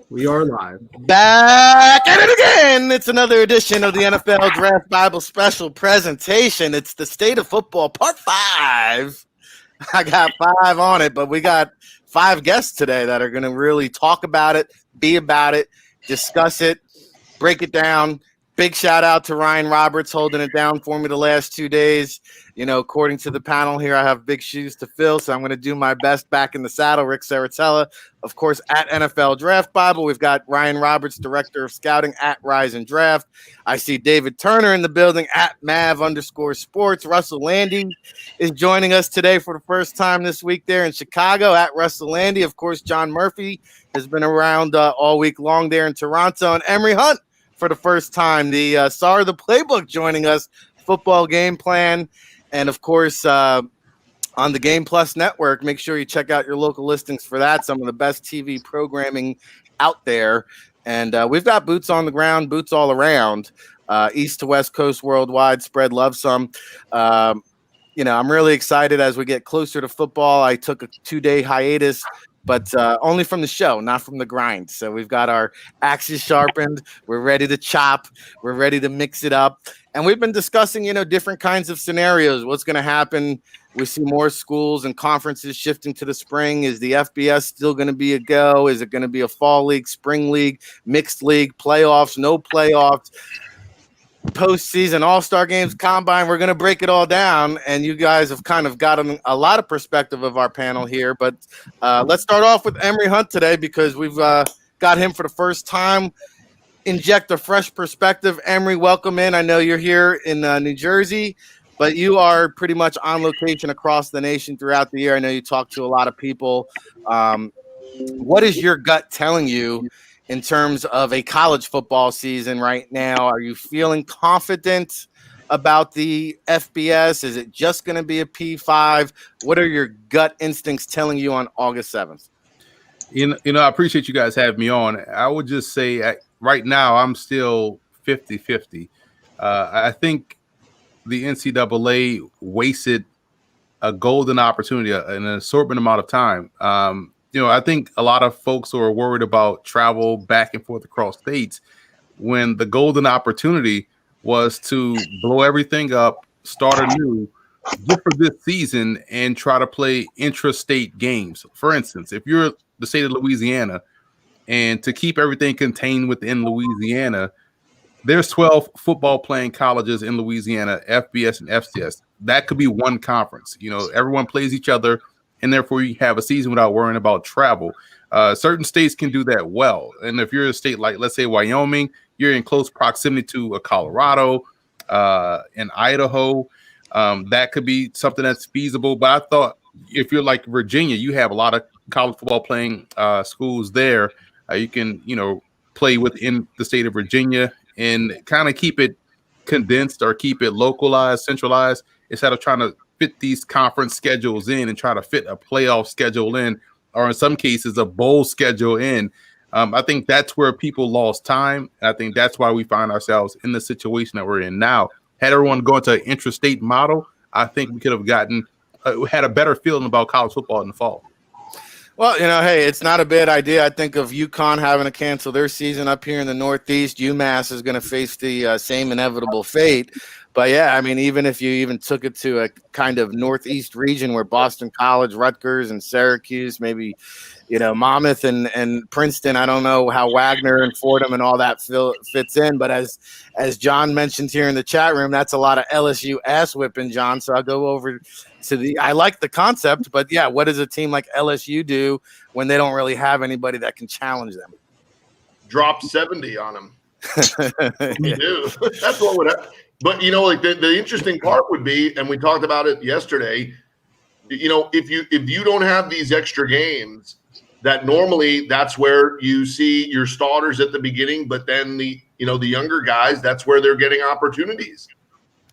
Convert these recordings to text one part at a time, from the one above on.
We are live. Back at it again. It's another edition of the NFL Draft Bible Special presentation. It's the State of Football Part 5. I got 5 on it, but we got 5 guests today that are going to really talk about it, be about it, discuss it, break it down. Big shout out to Ryan Roberts holding it down for me the last 2 days. You know, according to the panel here, I have big shoes to fill, so I'm going to do my best back in the saddle. Rick Saratella, of course, at NFL Draft Bible. We've got Ryan Roberts, Director of Scouting at Rise and Draft. I see David Turner in the building at Mav_Sports. Russell Landy is joining us today for the first time this week there in Chicago at Russell Landy. Of course, John Murphy has been around all week long there in Toronto. And Emery Hunt for the first time, the star of the playbook, joining us, football game plan. And, of course, on the Game Plus network, make sure you check out your local listings for that. Some of the best TV programming out there. And we've got boots on the ground, boots all around, east to west coast, worldwide, spread love some. I'm really excited as we get closer to football. I took a 2-day hiatus, but only from the show, not from the grind. So we've got our axes sharpened. We're ready to chop. We're ready to mix it up. And we've been discussing, different kinds of scenarios. What's going to happen? We see more schools and conferences shifting to the spring. Is the FBS still going to be a go? Is it going to be a fall league, spring league, mixed league, playoffs, no playoffs, postseason, all-star games, combine? We're going to break it all down, and you guys have kind of gotten a lot of perspective of our panel here. But let's start off with Emery Hunt today because we've got him for the first time. Inject a fresh perspective. Emery, welcome in. I know you're here in New Jersey, but you are pretty much on location across the nation throughout the year. I know you talk to a lot of people. What is your gut telling you in terms of a college football season right now? Are you feeling confident about the FBS? Is it just going to be a P5? What are your gut instincts telling you on August 7th? I appreciate you guys having me on. I would just say right now I'm still 50-50. I think the NCAA wasted a golden opportunity, an assortment amount of time. I think a lot of folks who are worried about travel back and forth across states when the golden opportunity was to blow everything up, start anew, just for this season, and try to play intrastate games. For instance, if you're the state of Louisiana, and to keep everything contained within Louisiana, there's 12 football playing colleges in Louisiana, FBS and FCS. That could be one conference. Everyone plays each other, and therefore you have a season without worrying about travel. Certain states can do that well. And if you're a state like, let's say, Wyoming, you're in close proximity to a Colorado and Idaho. That could be something that's feasible. But I thought if you're like Virginia, you have a lot of college football playing schools there. You can, play within the state of Virginia and kind of keep it condensed or keep it localized, centralized, instead of trying to fit these conference schedules in and try to fit a playoff schedule in, or in some cases a bowl schedule in. I think that's where people lost time. And I think that's why we find ourselves in the situation that we're in now. Had everyone gone to an intrastate model, I think we could have had a better feeling about college football in the fall. Well, hey, it's not a bad idea. I think of UConn having to cancel their season up here in the Northeast. UMass is going to face the same inevitable fate. But, yeah, I mean, even if you even took it to a kind of Northeast region where Boston College, Rutgers, and Syracuse, maybe, Monmouth and Princeton, I don't know how Wagner and Fordham and all that fits in. But as John mentioned here in the chat room, that's a lot of LSU ass whipping, John. So I'll go over to I like the concept, but yeah, what does a team like LSU do when they don't really have anybody that can challenge them? Drop 70 on them. We do. That's what would happen. But the interesting part would be, and we talked about it yesterday, if you don't have these extra games, that normally that's where you see your starters at the beginning, but then the younger guys, that's where they're getting opportunities.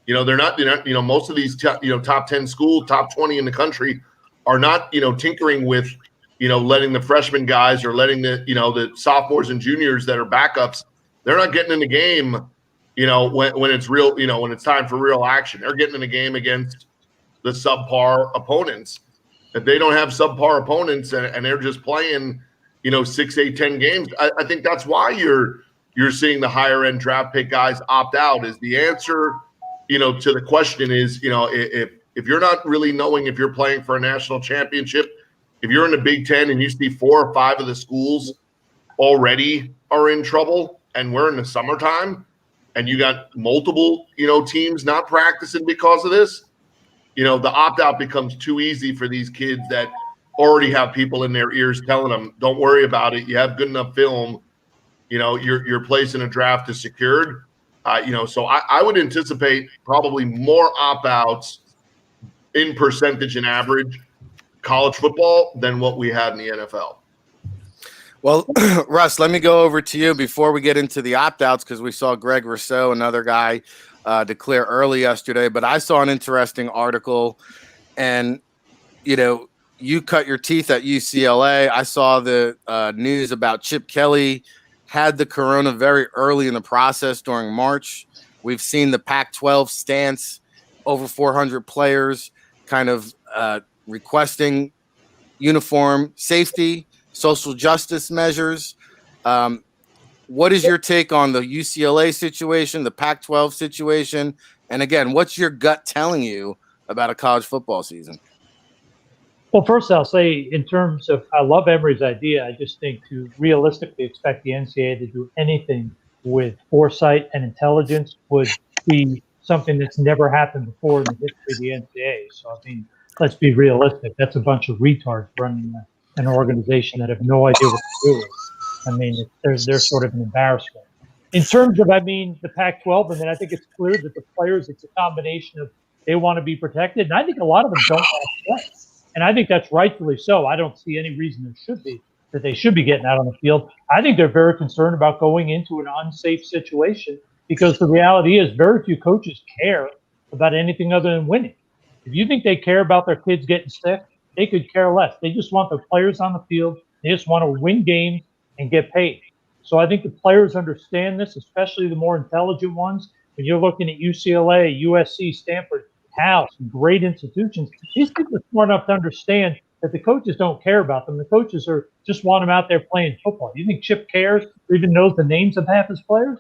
They're not, most of these, top 10 school, top 20 in the country are not, tinkering with, letting the freshman guys or letting the sophomores and juniors that are backups, they're not getting in the game, when it's real, when it's time for real action. They're getting in the game against the subpar opponents. If they don't have subpar opponents and they're just playing, 6, 8, 10 games. I think that's why you're seeing the higher end draft pick guys opt out. Is the answer, to the question is, if you're not really knowing if you're playing for a national championship, if you're in the Big Ten and you see 4 or 5 of the schools already are in trouble, and we're in the summertime, and you got multiple, teams not practicing because of this, the opt-out becomes too easy for these kids that already have people in their ears telling them, don't worry about it. You have good enough film. Your place in a draft is secured. So I would anticipate probably more opt-outs in percentage and average college football than what we had in the NFL. Well, Russ, let me go over to you before we get into the opt-outs, because we saw Greg Rousseau, another guy, declare early yesterday. But I saw an interesting article, and, you cut your teeth at UCLA. I saw the news about Chip Kelly had the corona very early in the process during March. We've seen the Pac-12 stance, over 400 players kind of requesting uniform safety, social justice measures. What is your take on the UCLA situation, the Pac-12 situation? And again, what's your gut telling you about a college football season? Well, first I'll say, in terms of, I love Emory's idea. I just think to realistically expect the NCAA to do anything with foresight and intelligence would be something that's never happened before in the history of the NCAA. So, I mean, let's be realistic. That's a bunch of retards running an organization that have no idea what to do with. I mean, they're sort of an embarrassment. In terms of, the Pac-12, I think it's clear that the players, it's a combination of they want to be protected. And I think a lot of them don't want to play. And I think that's rightfully so. I don't see any reason that they should be getting out on the field. I think they're very concerned about going into an unsafe situation, because the reality is very few coaches care about anything other than winning. If you think they care about their kids getting sick, they could care less. They just want their players on the field. They just want to win games and get paid. So I think the players understand this, especially the more intelligent ones. When you're looking at UCLA, USC, Stanford, Cal, some great institutions, these people are smart enough to understand that the coaches don't care about them. The coaches just want them out there playing football. Do you think Chip cares or even knows the names of half his players?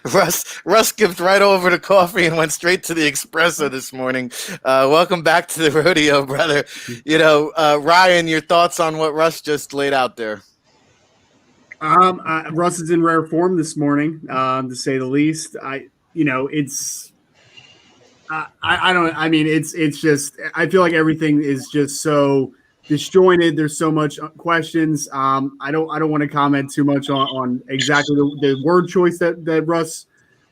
Russ skipped right over to coffee and went straight to the espresso this morning. Welcome back to the rodeo, brother. Ryan, your thoughts on what Russ just laid out there? Russ is in rare form this morning, to say the least. It's just, I feel like everything is just so disjointed. There's so much questions. I don't want to comment too much on exactly the word choice that Russ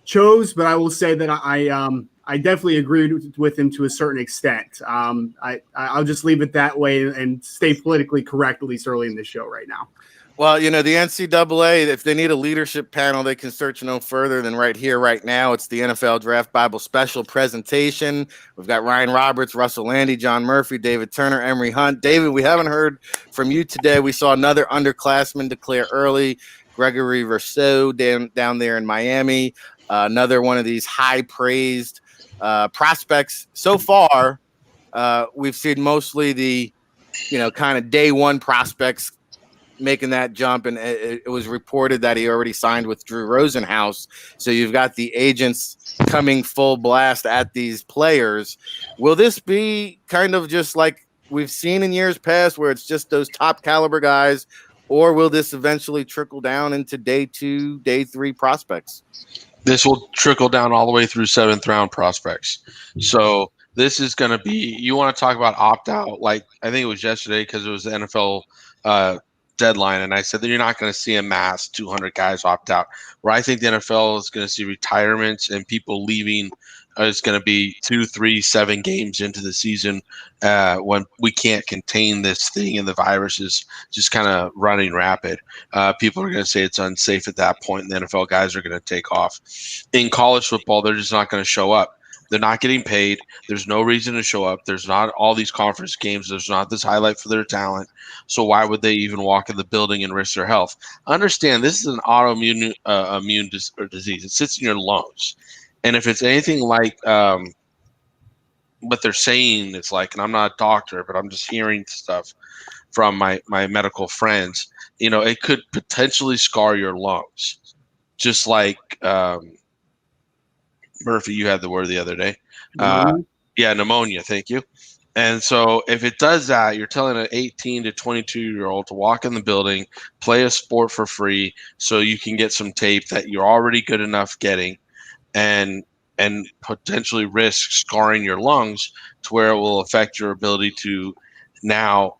chose, but I will say that I definitely agreed with him to a certain extent. I'll just leave it that way and stay politically correct, at least early in the show right now. Well, the NCAA, if they need a leadership panel, they can search no further than right here, right now. It's the NFL Draft Bible special presentation. We've got Ryan Roberts, Russell Landy, John Murphy, David Turner, Emory Hunt. David, we haven't heard from you today. We saw another underclassman declare early, Gregory Rousseau down there in Miami. Another one of these high-praised prospects. So far, we've seen mostly the, kind of day one prospects making that jump, and it was reported that he already signed with Drew Rosenhaus. So you've got the agents coming full blast at these players. Will this be kind of just like we've seen in years past, where it's just those top caliber guys, or will this eventually trickle down into day 2, day 3 prospects? This will trickle down all the way through 7th round prospects. So this is going to be, you want to talk about opt out, like I think it was yesterday, because it was the NFL deadline, and I said that you're not going to see a mass 200 guys opt out. Where I think the NFL is going to see retirements and people leaving is going to be 2, 3, 7 games into the season, when we can't contain this thing and the virus is just kind of running rapid. People are going to say it's unsafe at that point, and the NFL guys are going to take off. In college football, they're just not going to show up. They're not getting paid. There's no reason to show up. There's not all these conference games. There's not this highlight for their talent. So why would they even walk in the building and risk their health? Understand, this is an autoimmune disease. It sits in your lungs. And if it's anything like what they're saying it's like, and I'm not a doctor, but I'm just hearing stuff, from my medical friends, it could potentially scar your lungs, just like Murphy, you had the word the other day. Yeah, pneumonia. Thank you. And so if it does that, you're telling an 18 to 22-year-old to walk in the building, play a sport for free so you can get some tape that you're already good enough getting, and potentially risk scarring your lungs to where it will affect your ability to now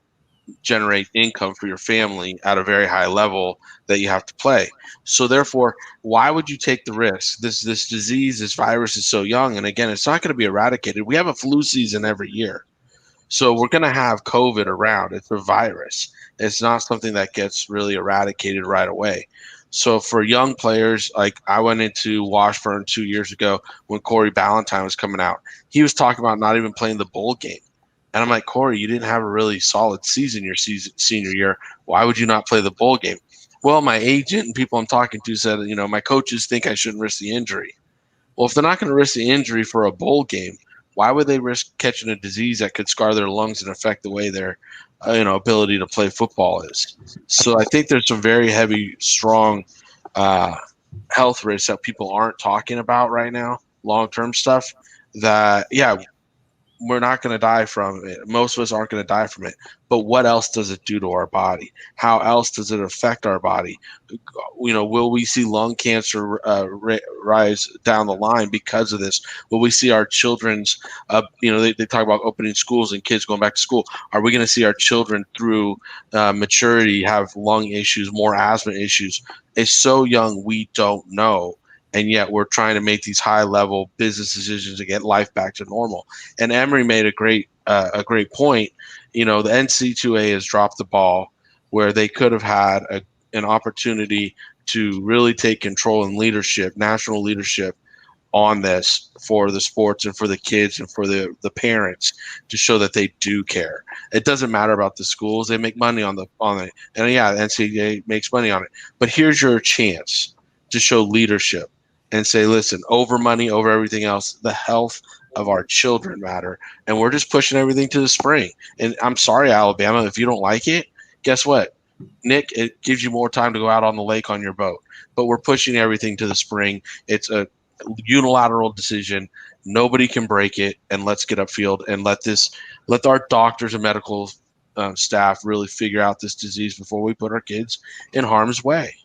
generate income for your family at a very high level that you have to play. So therefore, why would you take the risk? This disease, this virus is so young, and again, it's not going to be eradicated. We have a flu season every year. So we're going to have COVID around. It's a virus. It's not something that gets really eradicated right away. So for young players, like I went into Washburn 2 years ago when Corey Ballantyne was coming out. He was talking about not even playing the bowl game. And I'm like, Corey, you didn't have a really solid season your senior year. Why would you not play the bowl game? Well, my agent and people I'm talking to said, my coaches think I shouldn't risk the injury. Well, if they're not going to risk the injury for a bowl game, why would they risk catching a disease that could scar their lungs and affect the way their ability to play football is? So I think there's some very heavy, strong health risks that people aren't talking about right now, long-term stuff that, we're not going to die from it. Most of us aren't going to die from it. But what else does it do to our body? How else does it affect our body? Will we see lung cancer rise down the line because of this? Will we see our children's, they talk about opening schools and kids going back to school. Are we going to see our children through maturity have lung issues, more asthma issues? It's so young, we don't know. And yet we're trying to make these high-level business decisions to get life back to normal. And Emory made a great point. The NC2A has dropped the ball where they could have had an opportunity to really take control and leadership, national leadership on this for the sports and for the kids and for the parents to show that they do care. It doesn't matter about the schools. They make money on it. And the NCAA makes money on it. But here's your chance to show leadership and say, listen, over money, over everything else, the health of our children matter. And we're just pushing everything to the spring. And I'm sorry, Alabama, if you don't like it, guess what? Nick, it gives you more time to go out on the lake on your boat. But we're pushing everything to the spring. It's a unilateral decision. Nobody can break it. And let's get upfield and let our doctors and medical staff really figure out this disease before we put our kids in harm's way.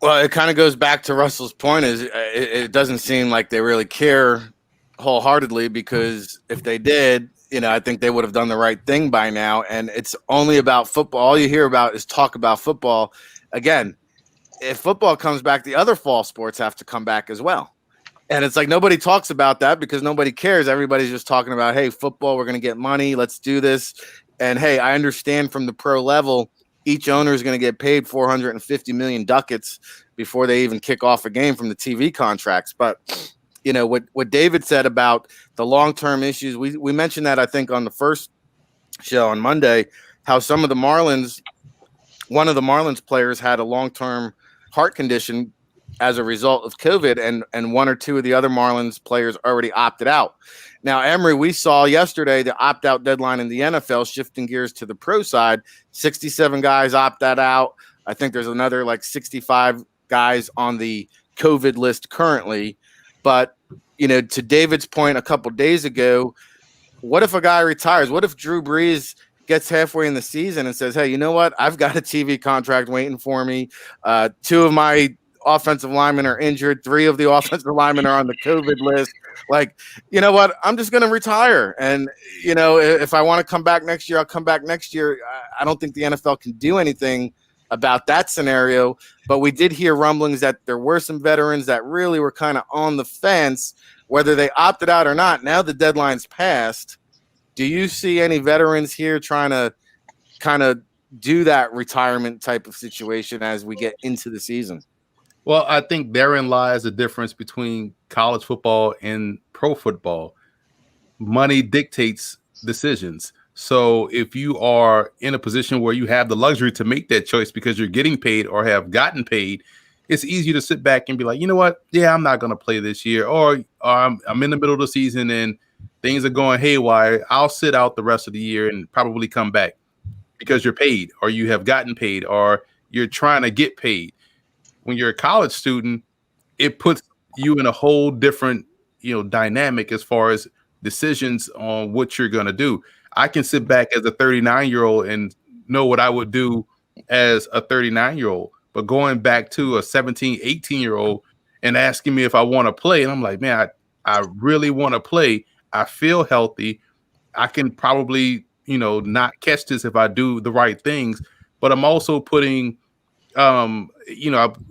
Well, it kind of goes back to Russell's point is it doesn't seem like they really care wholeheartedly, because if they did, I think they would have done the right thing by now. And it's only about football. All you hear about is talk about football. Again, if football comes back, the other fall sports have to come back as well. And it's like nobody talks about that because nobody cares. Everybody's just talking about, hey, football, we're going to get money. Let's do this. And, hey, I understand from the pro level, each owner is going to get paid 450 million ducats before they even kick off a game from the TV contracts. But, what David said about the long-term issues, we mentioned that, I think, on the first show on Monday, how one of the Marlins players had a long-term heart condition as a result of COVID, and one or two of the other Marlins players already opted out. Now, Emory, we saw yesterday the opt-out deadline in the NFL, shifting gears to the pro side. 67 guys opted out. I think there's another 65 guys on the COVID list currently. But, to David's point a couple days ago, what if a guy retires? What if Drew Brees gets halfway in the season and says, hey, you know what? I've got a TV contract waiting for me. Two of my offensive linemen are injured. 3 of the offensive linemen are on the COVID list. You know what? I'm just going to retire. And, if I want to come back next year, I'll come back next year. I don't think the NFL can do anything about that scenario. But we did hear rumblings that there were some veterans that really were kind of on the fence, whether they opted out or not. Now the deadline's passed. Do you see any veterans here trying to kind of do that retirement type of situation as we get into the season? Well, I think therein lies the difference between college football and pro football. Money dictates decisions. So if you are in a position where you have the luxury to make that choice because you're getting paid or have gotten paid, it's easy to sit back and be like, you know what? Yeah, I'm not going to play this year. Or I'm in the middle of the season and things are going haywire. I'll sit out the rest of the year and probably come back. because you're paid or you have gotten paid or you're trying to get paid. When you're a college student, it puts you in a whole different, dynamic as far as decisions on what you're going to do. I can sit back as a 39-year-old and know what I would do as a 39-year-old, but going back to a 17, 18-year-old and asking me if I want to play, and I'm like, man, I really want to play. I feel healthy. I can probably, not catch this if I do the right things, but I'm also putting, I'm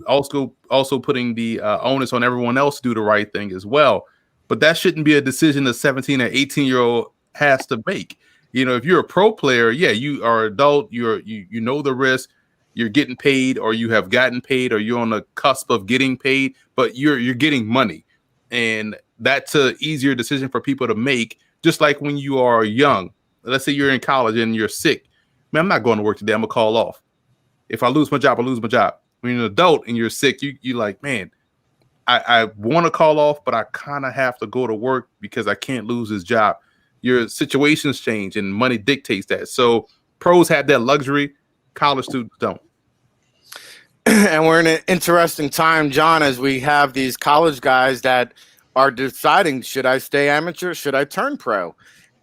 also putting the onus on everyone else to do the right thing as well. But that shouldn't be a decision a 17 or 18-year-old has to make. If you're a pro player, yeah, you are adult, you know the risk, you're getting paid, or you have gotten paid, or you're on the cusp of getting paid, but you're getting money. And that's an easier decision for people to make, just like when you are young. Let's say you're in college and you're sick. Man, I'm not going to work today. I'm going to call off. If I lose my job, I lose my job. When you're an adult and you're sick, you like, man, I want to call off, but I kind of have to go to work because I can't lose this job. Your situations change and money dictates that. So pros have that luxury. College students don't. And we're in an interesting time, John, as we have these college guys that are deciding, should I stay amateur? Should I turn pro?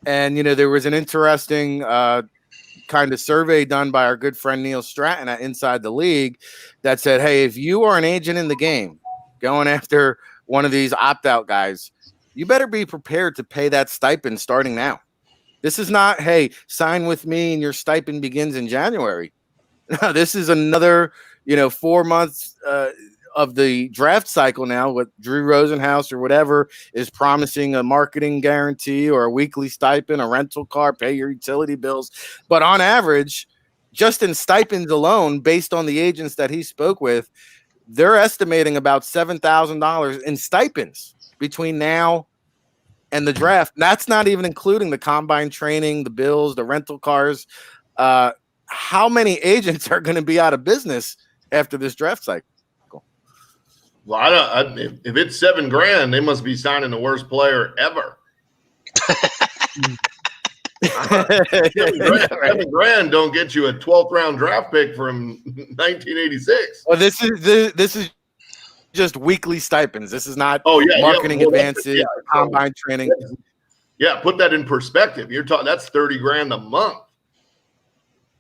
And, there was an interesting kind of survey done by our good friend Neil Stratton at Inside the League that said, hey, if you are an agent in the game going after one of these opt-out guys, you better be prepared to pay that stipend starting now. This is not, hey, sign with me and your stipend begins in January. No, this is another, 4 months of the draft cycle now with Drew Rosenhaus or whatever is promising a marketing guarantee or a weekly stipend, a rental car, pay your utility bills. But on average, just in stipends alone, based on the agents that he spoke with, they're estimating about $7,000 in stipends between now and the draft. And that's not even including the combine training, the bills, the rental cars. How many agents are going to be out of business after this draft cycle? Well, if it's $7,000, they must be signing the worst player ever. $7,000 don't get you a 12th round draft pick from 1986. Well, this is just weekly stipends. This is not marketing advances, combine training. Yeah, put that in perspective. You're talking that's $30,000 a month.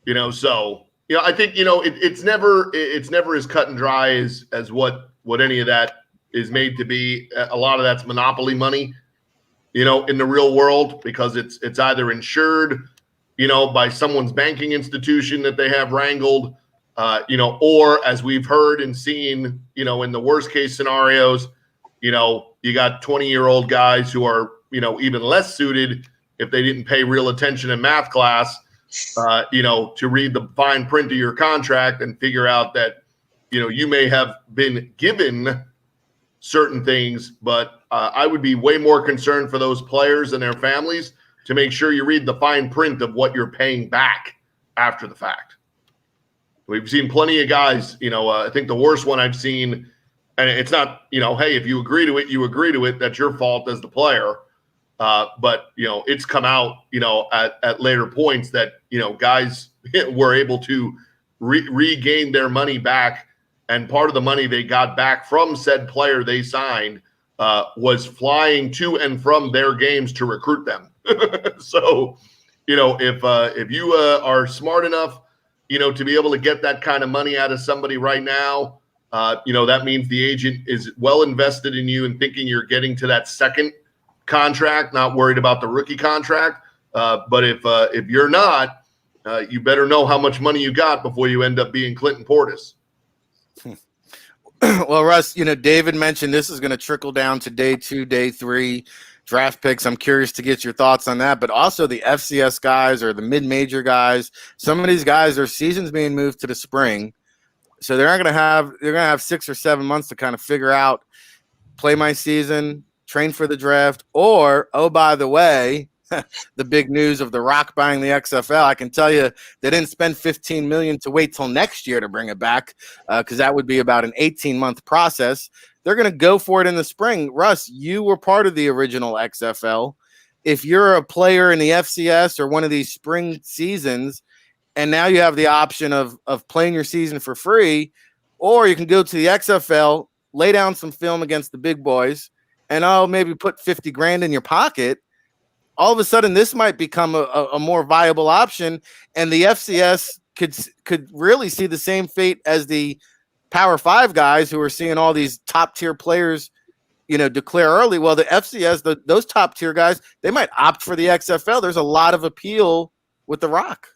I think it's never as cut and dry as what any of that is made to be. A lot of that's monopoly money, in the real world, because it's either insured, by someone's banking institution that they have wrangled, or as we've heard and seen, in the worst case scenarios, you got 20-year-old guys who are, even less suited if they didn't pay real attention in math class, to read the fine print of your contract and figure out that, you may have been given certain things, but I would be way more concerned for those players and their families to make sure you read the fine print of what you're paying back after the fact. We've seen plenty of guys, I think the worst one I've seen, and it's not, hey, if you agree to it, you agree to it. That's your fault as the player. But, it's come out, at later points that, guys were able to regain their money back. And part of the money they got back from said player they signed was flying to and from their games to recruit them. So, if you are smart enough, to be able to get that kind of money out of somebody right now, that means the agent is well invested in you and thinking you're getting to that second contract, not worried about the rookie contract. But if you're not, you better know how much money you got before you end up being Clinton Portis. Well, Russ, David mentioned this is going to trickle down to day 2, day 3 draft picks. I'm curious to get your thoughts on that, but also the FCS guys or the mid-major guys. Some of these guys, their season's being moved to the spring, so they're going to have 6 or 7 months to kind of figure out, play my season, train for the draft, or, oh, by the way, the big news of The Rock buying the XFL. I can tell you they didn't spend $15 million to wait till next year to bring it back, because that would be about an 18-month process. They're going to go for it in the spring. Russ, you were part of the original XFL. If you're a player in the FCS or one of these spring seasons and now you have the option of playing your season for free, or you can go to the XFL, lay down some film against the big boys, and I'll maybe put 50 grand in your pocket. All of a sudden, this might become a more viable option, and the FCS could really see the same fate as the Power 5 guys who are seeing all these top tier players, declare early. Well, the FCS, those top tier guys, they might opt for the XFL. There's a lot of appeal with The Rock.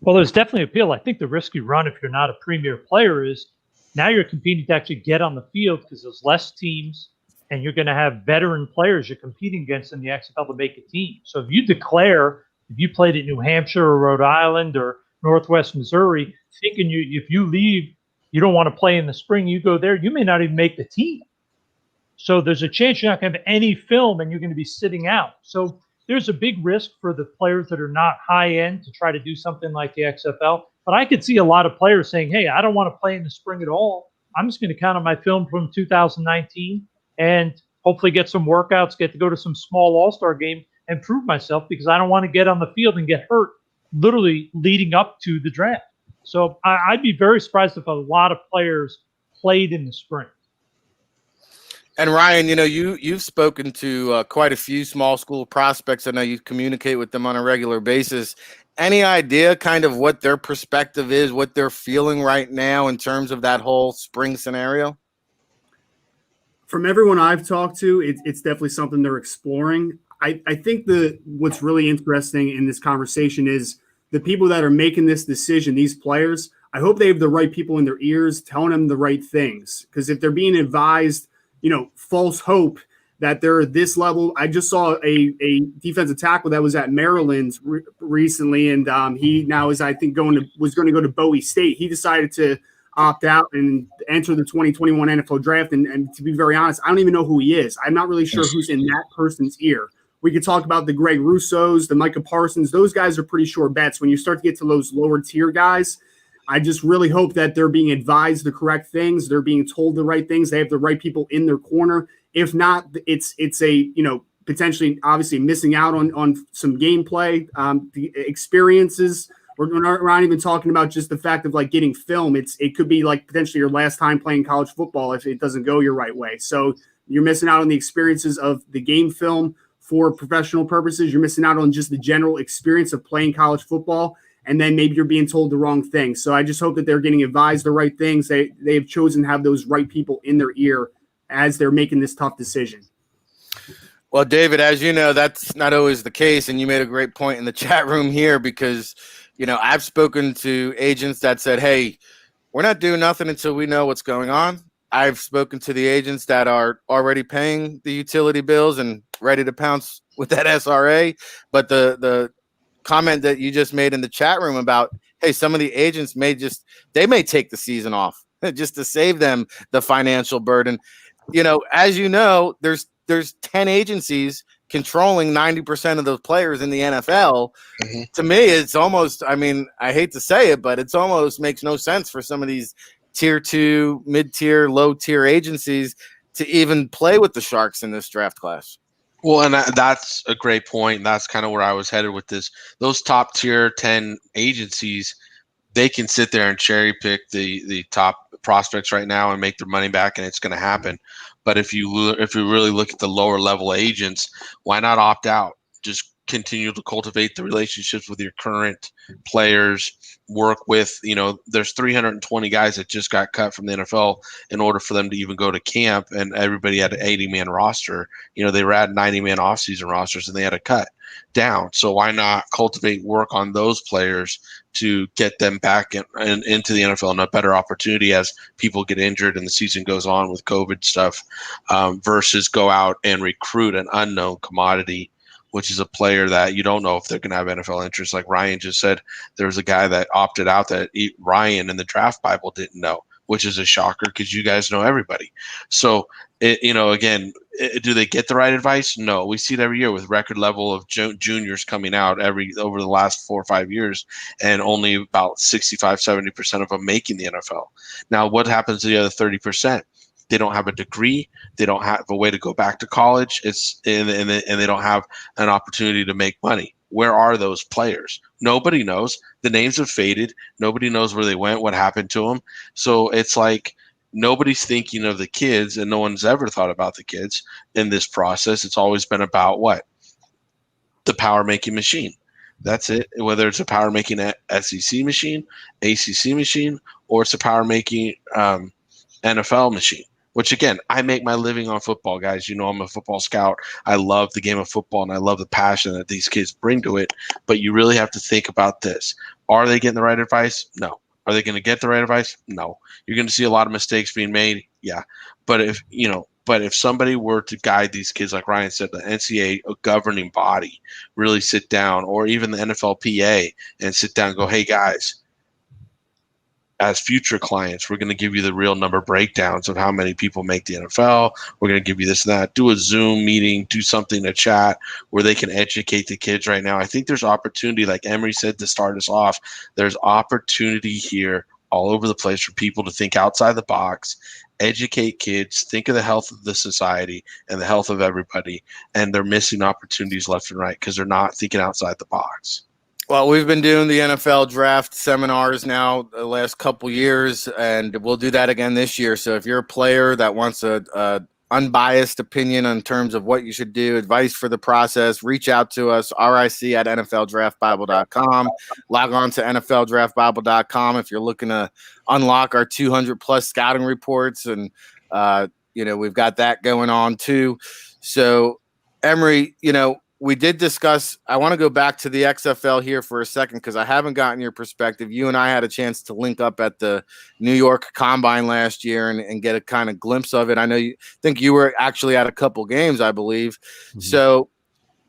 Well, there's definitely appeal. I think the risk you run if you're not a premier player is now you're competing to actually get on the field because there's less teams and you're going to have veteran players you're competing against in the XFL to make a team. So if you played at New Hampshire or Rhode Island or Northwest Missouri, thinking if you leave, you don't want to play in the spring, you go there, you may not even make the team. So there's a chance you're not going to have any film and you're going to be sitting out. So there's a big risk for the players that are not high end to try to do something like the XFL. But I could see a lot of players saying, hey, I don't want to play in the spring at all. I'm just going to count on my film from 2019 and hopefully get some workouts, get to go to some small all-star game and prove myself because I don't want to get on the field and get hurt literally leading up to the draft. So I'd be very surprised if a lot of players played in the spring. And Ryan, you've spoken to quite a few small school prospects. I know you communicate with them on a regular basis. Any idea kind of what their perspective is, what they're feeling right now in terms of that whole spring scenario? From everyone I've talked to, it's definitely something they're exploring. I think what's really interesting in this conversation is the people that are making this decision, these players, I hope they have the right people in their ears telling them the right things. Because if they're being advised, false hope that they're at this level. I just saw a defensive tackle that was at Maryland recently, and he now is, I think, was going to go to Bowie State. He decided to opt out and enter the 2021 NFL draft. And to be very honest, I don't even know who he is. I'm not really sure who's in that person's ear. We could talk about the Greg Russos, the Micah Parsons. Those guys are pretty sure bets. When you start to get to those lower tier guys, I just really hope that they're being advised the correct things. They're being told the right things. They have the right people in their corner. If not, it's a, potentially obviously missing out on some gameplay, the experiences. We're not even talking about just the fact of like getting film. It could be like potentially your last time playing college football if it doesn't go your right way. So you're missing out on the experiences of the game film for professional purposes. You're missing out on just the general experience of playing college football. And then maybe you're being told the wrong thing. So I just hope that they're getting advised the right things. They have chosen to have those right people in their ear as they're making this tough decision. Well, David, as you know, that's not always the case. And you made a great point in the chat room here because, I've spoken to agents that said, hey, we're not doing nothing until we know what's going on. I've spoken to the agents that are already paying the utility bills and ready to pounce with that SRA. But the comment that you just made in the chat room about, hey, some of the agents may take the season off just to save them the financial burden. As you know, there's 10 agencies controlling 90% of those players in the NFL. Mm-hmm. To me, it's almost, I hate to say it, but it's almost makes no sense for some of these tier 2, mid-tier, low-tier agencies to even play with the Sharks in this draft class. Well, and that's a great point. That's kind of where I was headed with this. Those top tier 10 agencies, they can sit there and cherry pick the top prospects right now and make their money back, and it's going to happen. But if you really look at the lower level agents, why not opt out? Just continue to cultivate the relationships with your current players. Work with, there's 320 guys that just got cut from the NFL in order for them to even go to camp, and everybody had an 80-man roster. They were at 90-man offseason rosters, and they had to cut down. So why not cultivate work on those players to get them back into the NFL and a better opportunity as people get injured and the season goes on with COVID stuff, versus go out and recruit an unknown commodity, which is a player that you don't know if they're going to have NFL interest. Like Ryan just said, there was a guy that opted out that Ryan in the Draft Bible didn't know, which is a shocker because you guys know everybody. So, again, do they get the right advice? No. We see it every year with record level of juniors coming out over the last 4 or 5 years, and only about 65, 70% of them making the NFL. Now, what happens to the other 30%? They don't have a degree. They don't have a way to go back to college. And they don't have an opportunity to make money. where are those players? Nobody knows. The names have faded. Nobody knows where they went, what happened to them. So it's like nobody's thinking of the kids, and no one's ever thought about the kids in this process. It's always been about what? The power making machine. That's it. Whether it's a power making SEC machine, ACC machine, or it's a power making NFL machine. Which again, I make my living on football, guys. You know, I'm a football scout. I love the game of football, and I love the passion that these kids bring to it. But you really have to think about this: are they getting the right advice? No. Are they going to get the right advice? No. You're going to see a lot of mistakes being made. Yeah. But if somebody were to guide these kids, like Ryan said, the NCAA, a governing body, really sit down, or even the NFLPA, and sit down and go, hey, guys, as future clients, we're going to give you the real number breakdowns of how many people make the NFL. We're going to give you this and that. Do a Zoom meeting, do something to chat where they can educate the kids right now. I think there's opportunity, like Emery said to start us off, there's opportunity here all over the place for people to think outside the box, educate kids, think of the health of the society and the health of everybody. And they're missing opportunities left and right because they're not thinking outside the box. Well, we've been doing the NFL draft seminars now the last couple years, and we'll do that again this year. So if you're a player that wants a unbiased opinion in terms of what you should do, advice for the process, reach out to us, ric@nfldraftbible.com. Log on to nfldraftbible.com if you're looking to unlock our 200-plus scouting reports, and we've got that going on too. So, Emery, we did discuss, I want to go back to the XFL here for a second because I haven't gotten your perspective. You and I had a chance to link up at the New York Combine last year and get a kind of glimpse of it. I know think you were actually at a couple games, I believe. Mm-hmm. So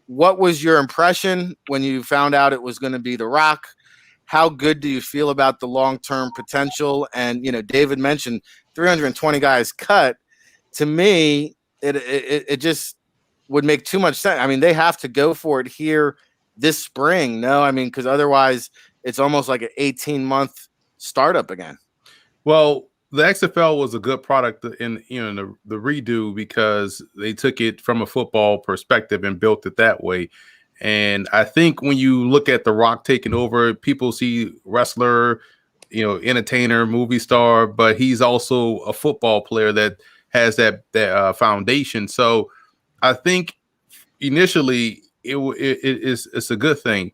what was your impression when you found out it was going to be The Rock? How good do you feel about the long-term potential? And, David mentioned 320 guys cut. To me, it just would make too much sense. I mean, they have to go for it here this spring. No, I mean, because otherwise it's almost like an 18-month startup again. Well, the XFL was a good product in the redo because they took it from a football perspective and built it that way. And I think when you look at The Rock taking over, people see wrestler, entertainer, movie star, but he's also a football player that has that foundation. So I think initially it's a good thing.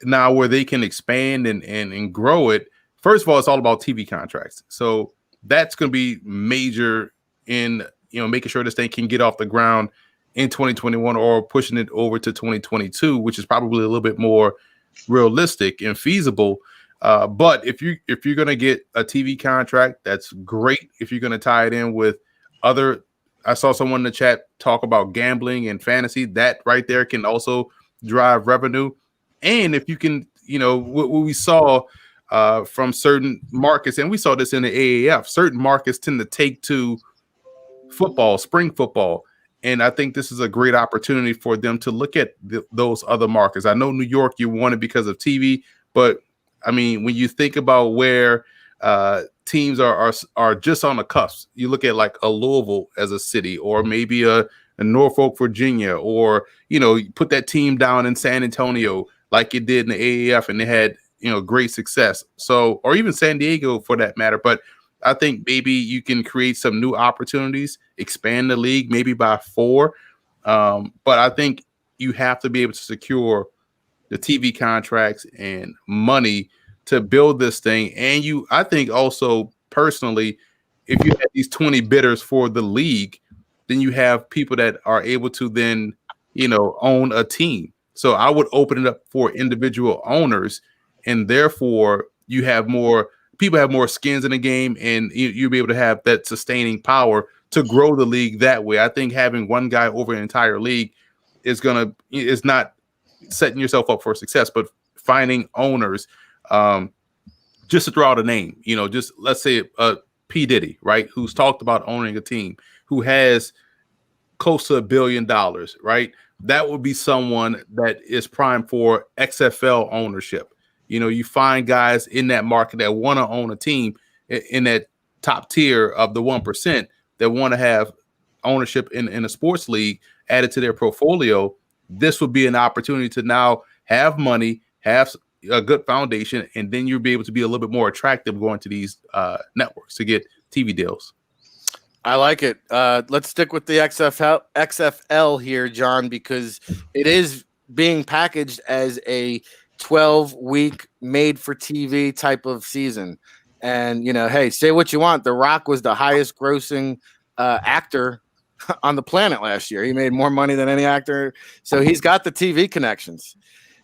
Now where they can expand and grow it, first of all, it's all about TV contracts. So that's going to be major in making sure this thing can get off the ground in 2021 or pushing it over to 2022, which is probably a little bit more realistic and feasible. But if you're going to get a TV contract, that's great. If you're going to tie it in with other, I saw someone in the chat talk about gambling and fantasy. That right there can also drive revenue. And if you can, what we saw from certain markets, and we saw this in the AAF, certain markets tend to take to football, spring football. And I think this is a great opportunity for them to look at those other markets. I know New York, you want it because of TV, but I mean, when you think about where teams are just on the cusp, you look at like a Louisville as a city, or maybe a Norfolk, Virginia, or you put that team down in San Antonio like it did in the AAF, and they had great success. So, or even San Diego for that matter. But I think maybe you can create some new opportunities, expand the league maybe by 4. But I think you have to be able to secure the TV contracts and money to build this thing. And I think also personally, if you have these 20 bidders for the league, then you have people that are able to then, own a team. So I would open it up for individual owners, and therefore you have more people have more skins in the game, and you'll be able to have that sustaining power to grow the league that way. I think having one guy over an entire league is not setting yourself up for success, but finding owners. Just to throw out a name, just let's say P. Diddy, right, who's talked about owning a team, who has close to $1 billion, right? That would be someone that is primed for XFL ownership. You find guys in that market that want to own a team in that top tier of the 1% that want to have ownership in a sports league added to their portfolio. This would be an opportunity to now have money, have a good foundation, and then you'll be able to be a little bit more attractive going to these networks to get TV deals. I like it. Let's stick with the XFL here, John, because it is being packaged as a 12-week made-for-TV type of season. And, hey, say what you want. The Rock was the highest-grossing actor on the planet last year. He made more money than any actor. So he's got the TV connections.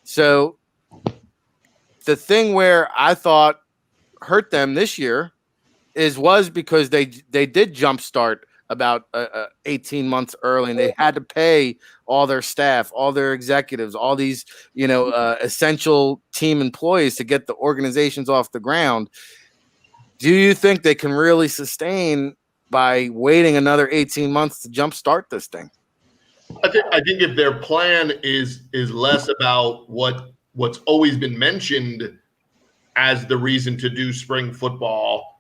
So the thing where I thought hurt them this year was because they did jumpstart about 18 months early, and they had to pay all their staff, all their executives, all these essential team employees to get the organizations off the ground. Do you think they can really sustain by waiting another 18 months to jumpstart this thing? I think if their plan is less about what's always been mentioned as the reason to do spring football.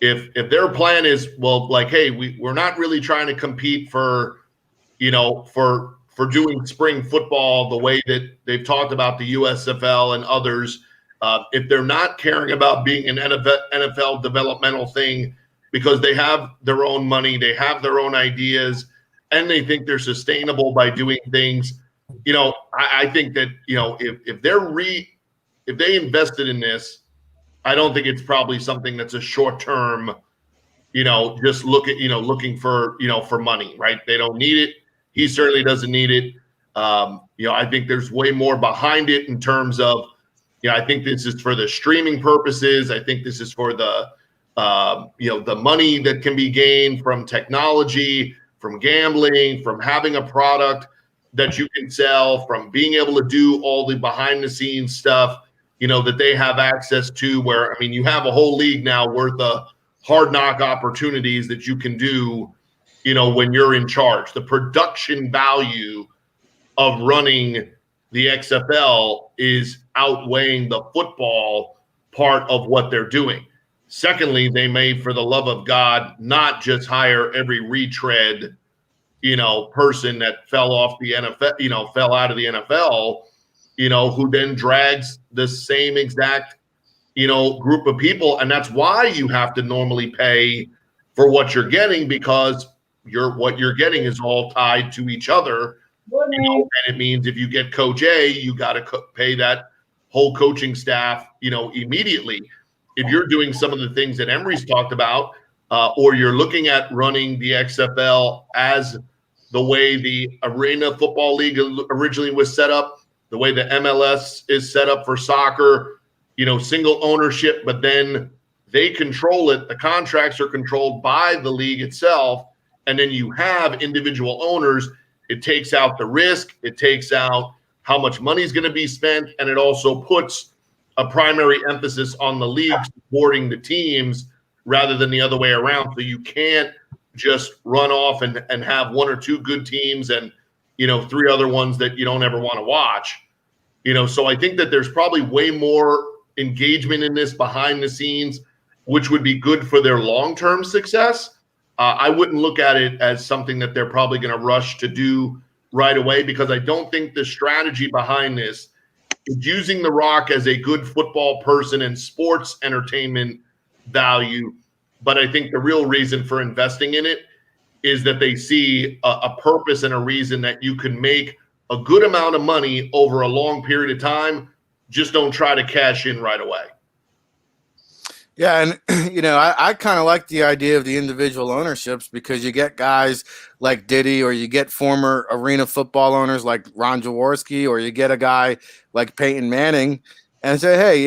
If their plan is, well, like, hey, we're not really trying to compete for doing spring football the way that they've talked about the USFL and others, if they're not caring about being an NFL developmental thing because they have their own money, they have their own ideas, and they think they're sustainable by doing things, I think that, if they invested in this, I don't think it's probably something that's a short term, just looking for money, right? They don't need it. He certainly doesn't need it. I think there's way more behind it in terms of, I think this is for the streaming purposes. I think this is for the money that can be gained from technology, from gambling, from having a product that you can sell, from being able to do all the behind the scenes stuff, that they have access to, where, you have a whole league now worth of hard knock opportunities that you can do, when you're in charge. The production value of running the XFL is outweighing the football part of what they're doing. Secondly, they may, for the love of God, not just hire every retread, person that fell off the NFL, fell out of the NFL, who then drags the same exact, group of people. And that's why you have to normally pay for what you're getting, because what you're getting is all tied to each other. And it means if you get Coach A, you got to pay that whole coaching staff, immediately. If you're doing some of the things that Emory's talked about, or you're looking at running the XFL as the way the Arena Football League originally was set up, the way the MLS is set up for soccer, single ownership, but then they control it. The contracts are controlled by the league itself. And then you have individual owners. It takes out the risk. It takes out how much money is going to be spent. And it also puts a primary emphasis on the league supporting the teams rather than the other way around. So you can't just run off and have one or two good teams and, three other ones that you don't ever want to watch. So I think that there's probably way more engagement in this behind the scenes, which would be good for their long-term success. I wouldn't look at it as something that they're probably going to rush to do right away, because I don't think the strategy behind this is using The Rock as a good football person and sports entertainment value. But I think the real reason for investing in it is that they see a purpose and a reason that you can make a good amount of money over a long period of time. Just don't try to cash in right away. Yeah, and I kind of like the idea of the individual ownerships, because you get guys like Diddy, or you get former Arena Football owners like Ron Jaworski, or you get a guy like Peyton Manning, and say, hey,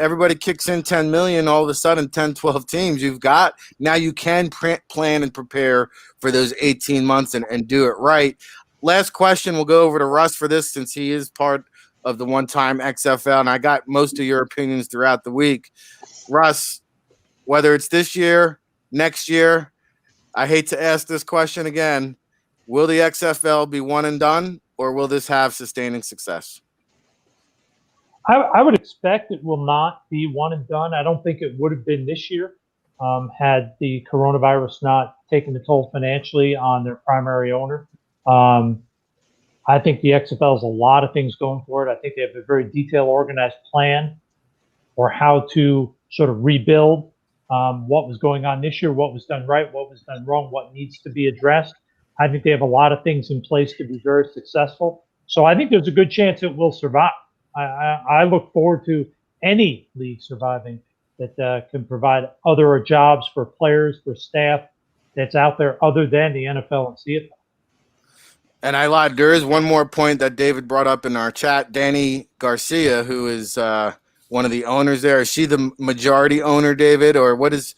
everybody kicks in 10 million, all of a sudden 10, 12 teams you've got. Now you can plan and prepare for those 18 months and do it right. Last question, we'll go over to Russ for this, since he is part of the one-time XFL, and I got most of your opinions throughout the week. Russ, whether it's this year, next year, I hate to ask this question again, will the XFL be one and done, or will this have sustaining success? I would expect it will not be one and done. I don't think it would have been this year had the coronavirus not taken the toll financially on their primary owner. I think the XFL has a lot of things going for it. I think they have a very detailed, organized plan for how to sort of rebuild what was going on this year, what was done right, what was done wrong, what needs to be addressed. I think they have a lot of things in place to be very successful. So I think there's a good chance it will survive. I look forward to any league surviving that can provide other jobs for players, for staff that's out there other than the NFL and CFL. And I lied. There is one more point that David brought up in our chat. Danny Garcia, who is one of the owners there. Is she the majority owner, David, or what is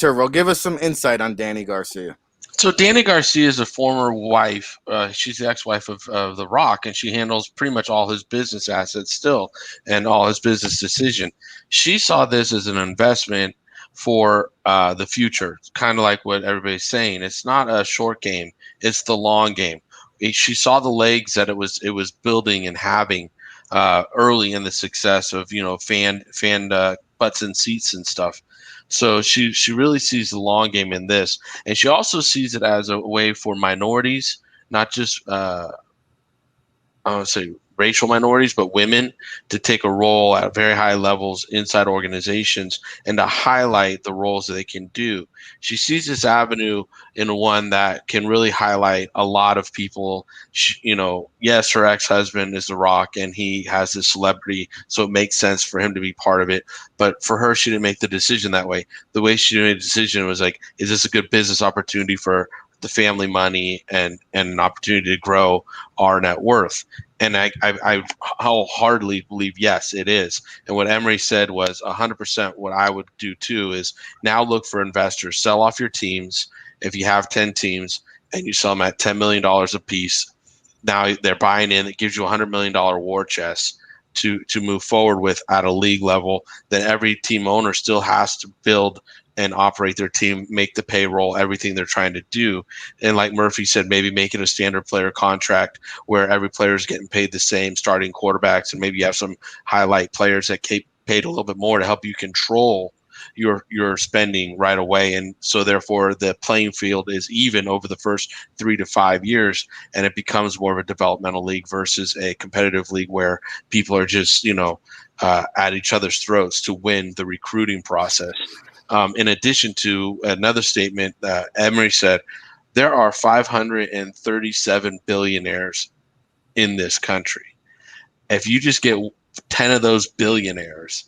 her role? Give us some insight on Danny Garcia. So Danny Garcia is a former wife. She's the ex-wife of The Rock, and she handles pretty much all his business assets still and all his business decision. She saw this as an investment for the future, kind of like what everybody's saying. It's not a short game; it's the long game. She saw the legs that it was building and having early in the success of fan butts and seats and stuff. So she really sees the long game in this, and she also sees it as a way for minorities, not just I want to say racial minorities, but women, to take a role at very high levels inside organizations and to highlight the roles that they can do. She sees this avenue in one that can really highlight a lot of people. Yes, her ex-husband is The Rock and he has this celebrity, so it makes sense for him to be part of it. But for her, she didn't make the decision that way. The way she made the decision was like, is this a good business opportunity for the family money and an opportunity to grow our net worth? And I wholeheartedly believe, yes, it is. And what Emery said was 100% what I would do too, is now look for investors, sell off your teams. If you have 10 teams and you sell them at $10 million a piece, now they're buying in. It gives you a $100 million war chest to move forward with at a league level. Then every team owner still has to build and operate their team, make the payroll, everything they're trying to do. And like Murphy said, maybe make it a standard player contract where every player is getting paid the same, starting quarterbacks, and maybe you have some highlight players that get paid a little bit more to help you control your spending right away. And so therefore the playing field is even over the first 3 to 5 years, and it becomes more of a developmental league versus a competitive league where people are just, at each other's throats to win the recruiting process. In addition to another statement, Emery said, there are 537 billionaires in this country. If you just get 10 of those billionaires,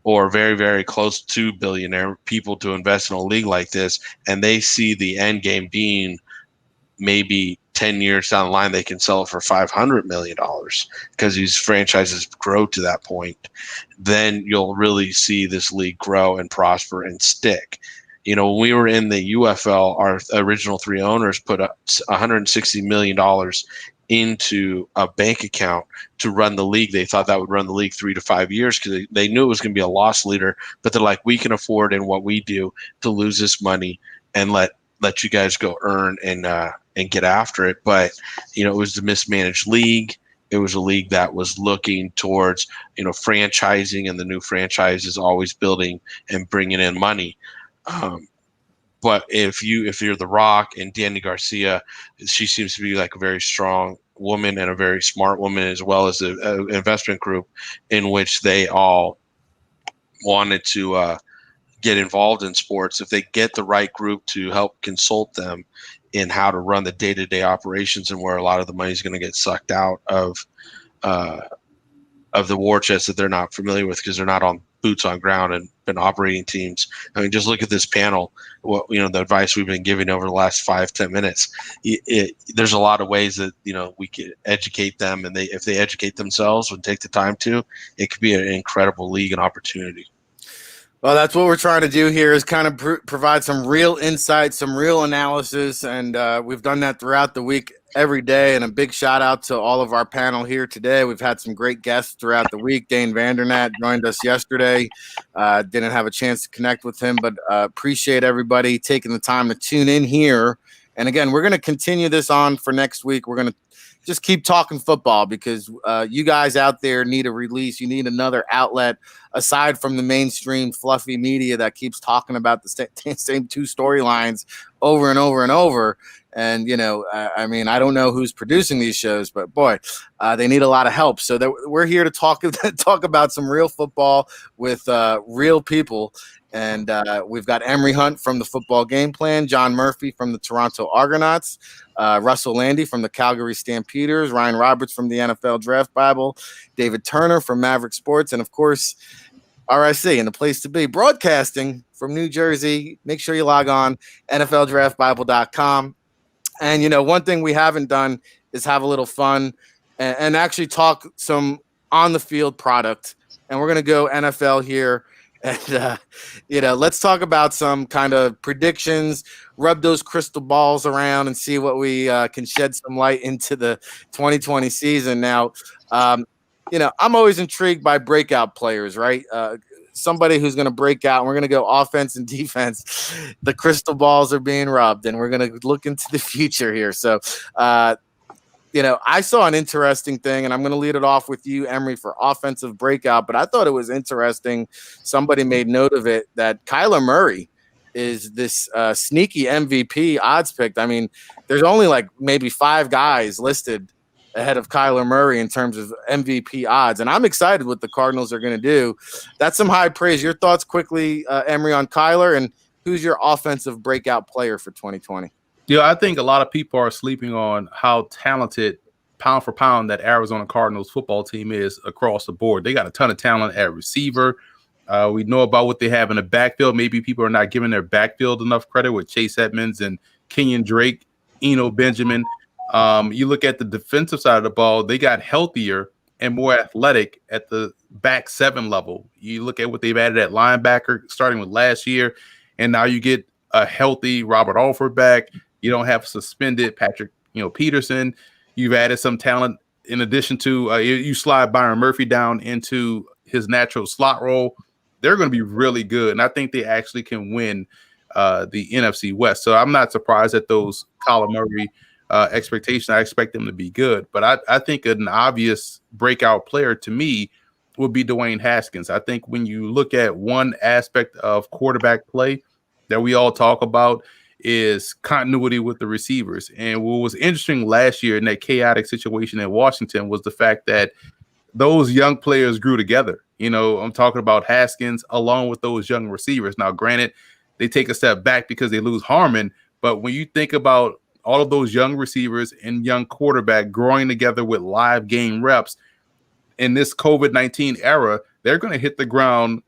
or very, very close to billionaire people, to invest in a league like this, and they see the end game being maybe 10 years down the line, they can sell it for $500 million because these franchises grow to that point, then you'll really see this league grow and prosper and stick. When we were in the UFL, our original 3 owners put up $160 million into a bank account to run the league. They thought that would run the league 3 to 5 years because they knew it was going to be a loss leader, but they're like, we can afford in what we do to lose this money and let you guys go earn and get after it. But it was the mismanaged league. It was a league that was looking towards franchising, and the new franchise is always building and bringing in money. But if you're The Rock and Danny Garcia, she seems to be like a very strong woman and a very smart woman, as well as the investment group in which they all wanted to get involved in sports. If they get the right group to help consult them in how to run the day-to-day operations and where a lot of the money is going to get sucked out of the war chest that they're not familiar with because they're not on boots on ground and been operating teams. I mean, just look at this panel. The advice we've been giving over the last 5-10 minutes. There's a lot of ways that we could educate them, and if they educate themselves and take the time to, it could be an incredible league and opportunity. Well, that's what we're trying to do here, is kind of provide some real insight, some real analysis, and we've done that throughout the week every day. And a big shout out to all of our panel here today. We've had some great guests throughout the week. Dane Vandernat joined us yesterday. Didn't have a chance to connect with him, but appreciate everybody taking the time to tune in here. And again, we're going to continue this on for next week. We're going to just keep talking football because you guys out there need a release. You need another outlet aside from the mainstream fluffy media that keeps talking about the same 2 storylines over and over and over. And, I mean, I don't know who's producing these shows, but boy, they need a lot of help. So we're here to talk about some real football with real people. And we've got Emery Hunt from the Football Game Plan, John Murphy from the Toronto Argonauts, Russell Landy from the Calgary Stampeders, Ryan Roberts from the NFL Draft Bible, David Turner from Maverick Sports, and of course, RIC, and the place to be, broadcasting from New Jersey. Make sure you log on, NFLDraftBible.com. And, one thing we haven't done is have a little fun and actually talk some on-the-field product. And we're going to go NFL here. And, let's talk about some kind of predictions, rub those crystal balls around and see what we can shed some light into the 2020 season. Now, I'm always intrigued by breakout players, right? Somebody who's going to break out. And we're going to go offense and defense. The crystal balls are being rubbed, and we're going to look into the future here. So, I saw an interesting thing, and I'm going to lead it off with you, Emery, for offensive breakout. But I thought it was interesting. Somebody made note of it that Kyler Murray is this sneaky MVP odds pick. I mean, there's only like maybe 5 guys listed ahead of Kyler Murray in terms of MVP odds. And I'm excited what the Cardinals are going to do. That's some high praise. Your thoughts quickly, Emery, on Kyler, and who's your offensive breakout player for 2020? Yeah, I think a lot of people are sleeping on how talented pound for pound that Arizona Cardinals football team is across the board. They got a ton of talent at receiver. We know about what they have in the backfield. Maybe people are not giving their backfield enough credit with Chase Edmonds and Kenyon Drake, Eno Benjamin. You look at the defensive side of the ball, they got healthier and more athletic at the back 7 level. You look at what they've added at linebacker starting with last year, and now you get a healthy Robert Alford back. You don't have suspended Patrick, Peterson. You've added some talent in addition to you slide Byron Murphy down into his natural slot role. They're going to be really good, and I think they actually can win the NFC West. So I'm not surprised at those Kyler Murray expectations. I expect them to be good, but I think an obvious breakout player to me would be Dwayne Haskins. I think when you look at one aspect of quarterback play that we all talk about is continuity with the receivers. And what was interesting last year in that chaotic situation in Washington was the fact that those young players grew together. I'm talking about Haskins along with those young receivers. Now, granted, they take a step back because they lose Harmon, but when you think about all of those young receivers and young quarterback growing together with live game reps in this COVID-19 era, they're going to hit the ground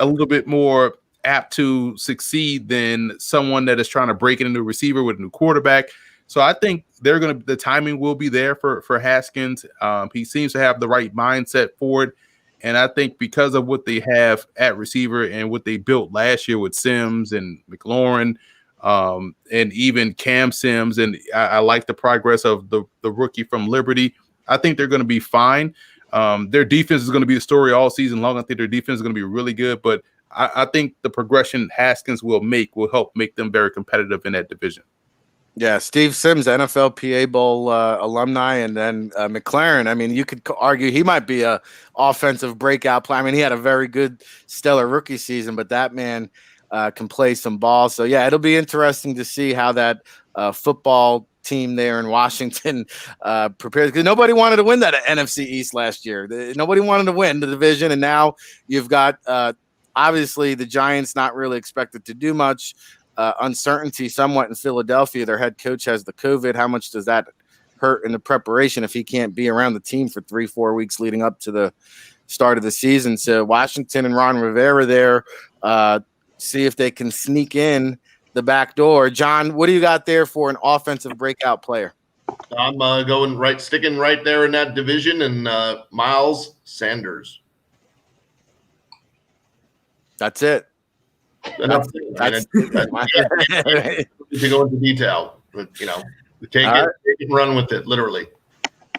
a little bit more apt to succeed than someone that is trying to break into a receiver with a new quarterback. So I think the timing will be there for Haskins. He seems to have the right mindset for it. And I think because of what they have at receiver and what they built last year with Sims and McLaurin, and even Cam Sims, and I like the progress of the rookie from Liberty. I think they're going to be fine. Their defense is going to be the story all season long. I think their defense is going to be really good, but I think the progression Haskins will help make them very competitive in that division. Yeah, Steve Sims, NFL PA Bowl alumni, and then McLaren. I mean, you could argue he might be a offensive breakout player. I mean, he had a very good, stellar rookie season, but that man can play some ball. So, yeah, it'll be interesting to see how that football team there in Washington prepares, because nobody wanted to win that NFC East last year. Nobody wanted to win the division, and now you've got obviously the Giants not really expected to do much. Uncertainty somewhat in Philadelphia. Their head coach has the COVID. How much does that hurt in the preparation if he can't be around the team for 3-4 weeks leading up to the start of the season? So Washington and Ron Rivera there, see if they can sneak in the back door. John, what do you got there for an offensive breakout player? I'm sticking right there in that division, and Miles Sanders. That's it. That's to go into detail, but take it and run with it, literally.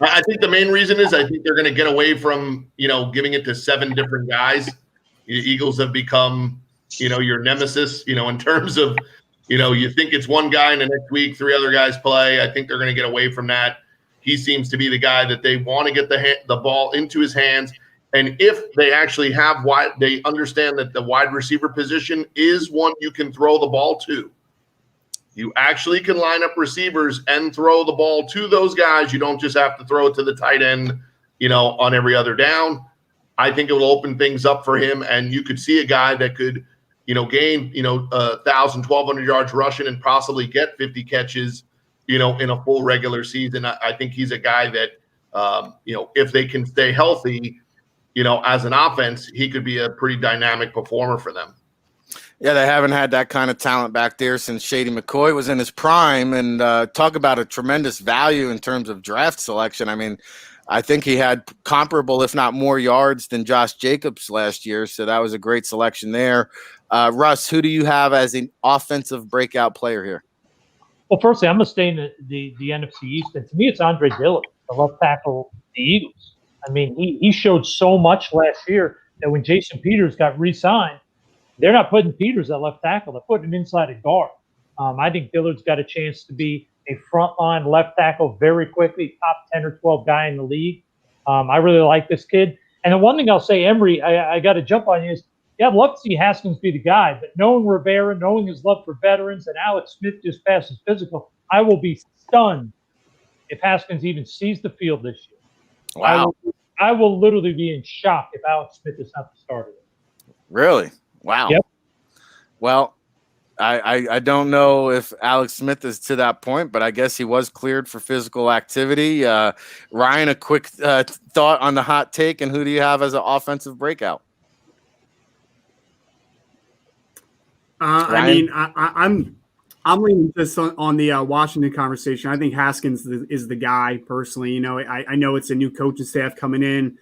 I think the main reason is I think they're going to get away from giving it to 7 different guys. The Eagles have become your nemesis. In terms of you think it's one guy, and the next week 3 other guys play. I think they're going to get away from that. He seems to be the guy that they want to get the ball into his hands. And if they actually have they understand that the wide receiver position is one you can throw the ball to. You actually can line up receivers and throw the ball to those guys. You don't just have to throw it to the tight end, on every other down. I think it will open things up for him, and you could see a guy that could, gain, 1,000, 1,200 yards rushing and possibly get 50 catches, in a full regular season. I think he's a guy that, if they can stay healthy, as an offense, he could be a pretty dynamic performer for them. Yeah, they haven't had that kind of talent back there since Shady McCoy was in his prime. And talk about a tremendous value in terms of draft selection. I mean, I think he had comparable, if not more yards than Josh Jacobs last year. So that was a great selection there. Russ, who do you have as an offensive breakout player here? Well, firstly, I'm going to stay in the NFC East. And to me, it's Andre Dillard, the left tackle of the Eagles. I mean, he showed so much last year that when Jason Peters got re-signed, they're not putting Peters at left tackle. They're putting him inside a guard. I think Dillard's got a chance to be a frontline left tackle very quickly, top 10 or 12 guy in the league. I really like this kid. And the one thing I'll say, Emery, I got to jump on you is, yeah, I'd love to see Haskins be the guy, but knowing Rivera, knowing his love for veterans, and Alex Smith just passed his physical, I will be stunned if Haskins even sees the field this year. Wow. I will literally be in shock if Alex Smith is not the starter. Really? Wow. Yep. Well, I don't know if Alex Smith is to that point, but I guess he was cleared for physical activity. Ryan, a quick thought on the hot take, and who do you have as an offensive breakout? I mean, I'm leaning just on the Washington conversation. I think Haskins is the guy personally. I know it's a new coaching staff coming in,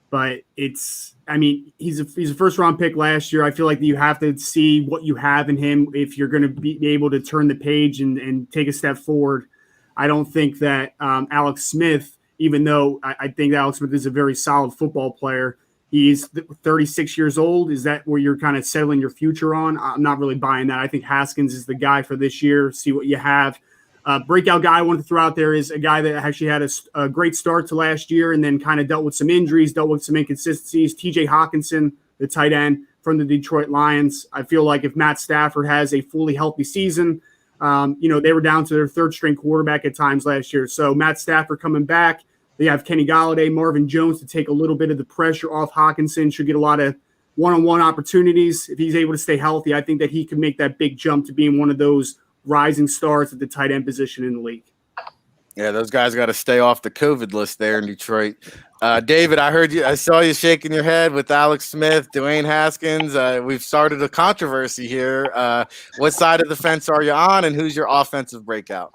but he's a first round pick last year. I feel like you have to see what you have in him if you're going to be able to turn the page and take a step forward. I don't think that Alex Smith, even though I think Alex Smith is a very solid football player, he's 36 years old. Is that where you're kind of settling your future on? I'm not really buying that. I think Haskins is the guy for this year. See what you have. Breakout guy I wanted to throw out there is a guy that actually had a great start to last year and then kind of dealt with some injuries, dealt with some inconsistencies. TJ Hawkinson, the tight end from the Detroit Lions. I feel like if Matt Stafford has a fully healthy season, they were down to their third string quarterback at times last year. So Matt Stafford coming back. They have Kenny Golladay, Marvin Jones to take a little bit of the pressure off Hawkinson. Should get a lot of one-on-one opportunities. If he's able to stay healthy, I think that he can make that big jump to being one of those rising stars at the tight end position in the league. Yeah, those guys got to stay off the COVID list there in Detroit. David, I saw you shaking your head with Alex Smith, Dwayne Haskins. We've started a controversy here. What side of the fence are you on, and who's your offensive breakout?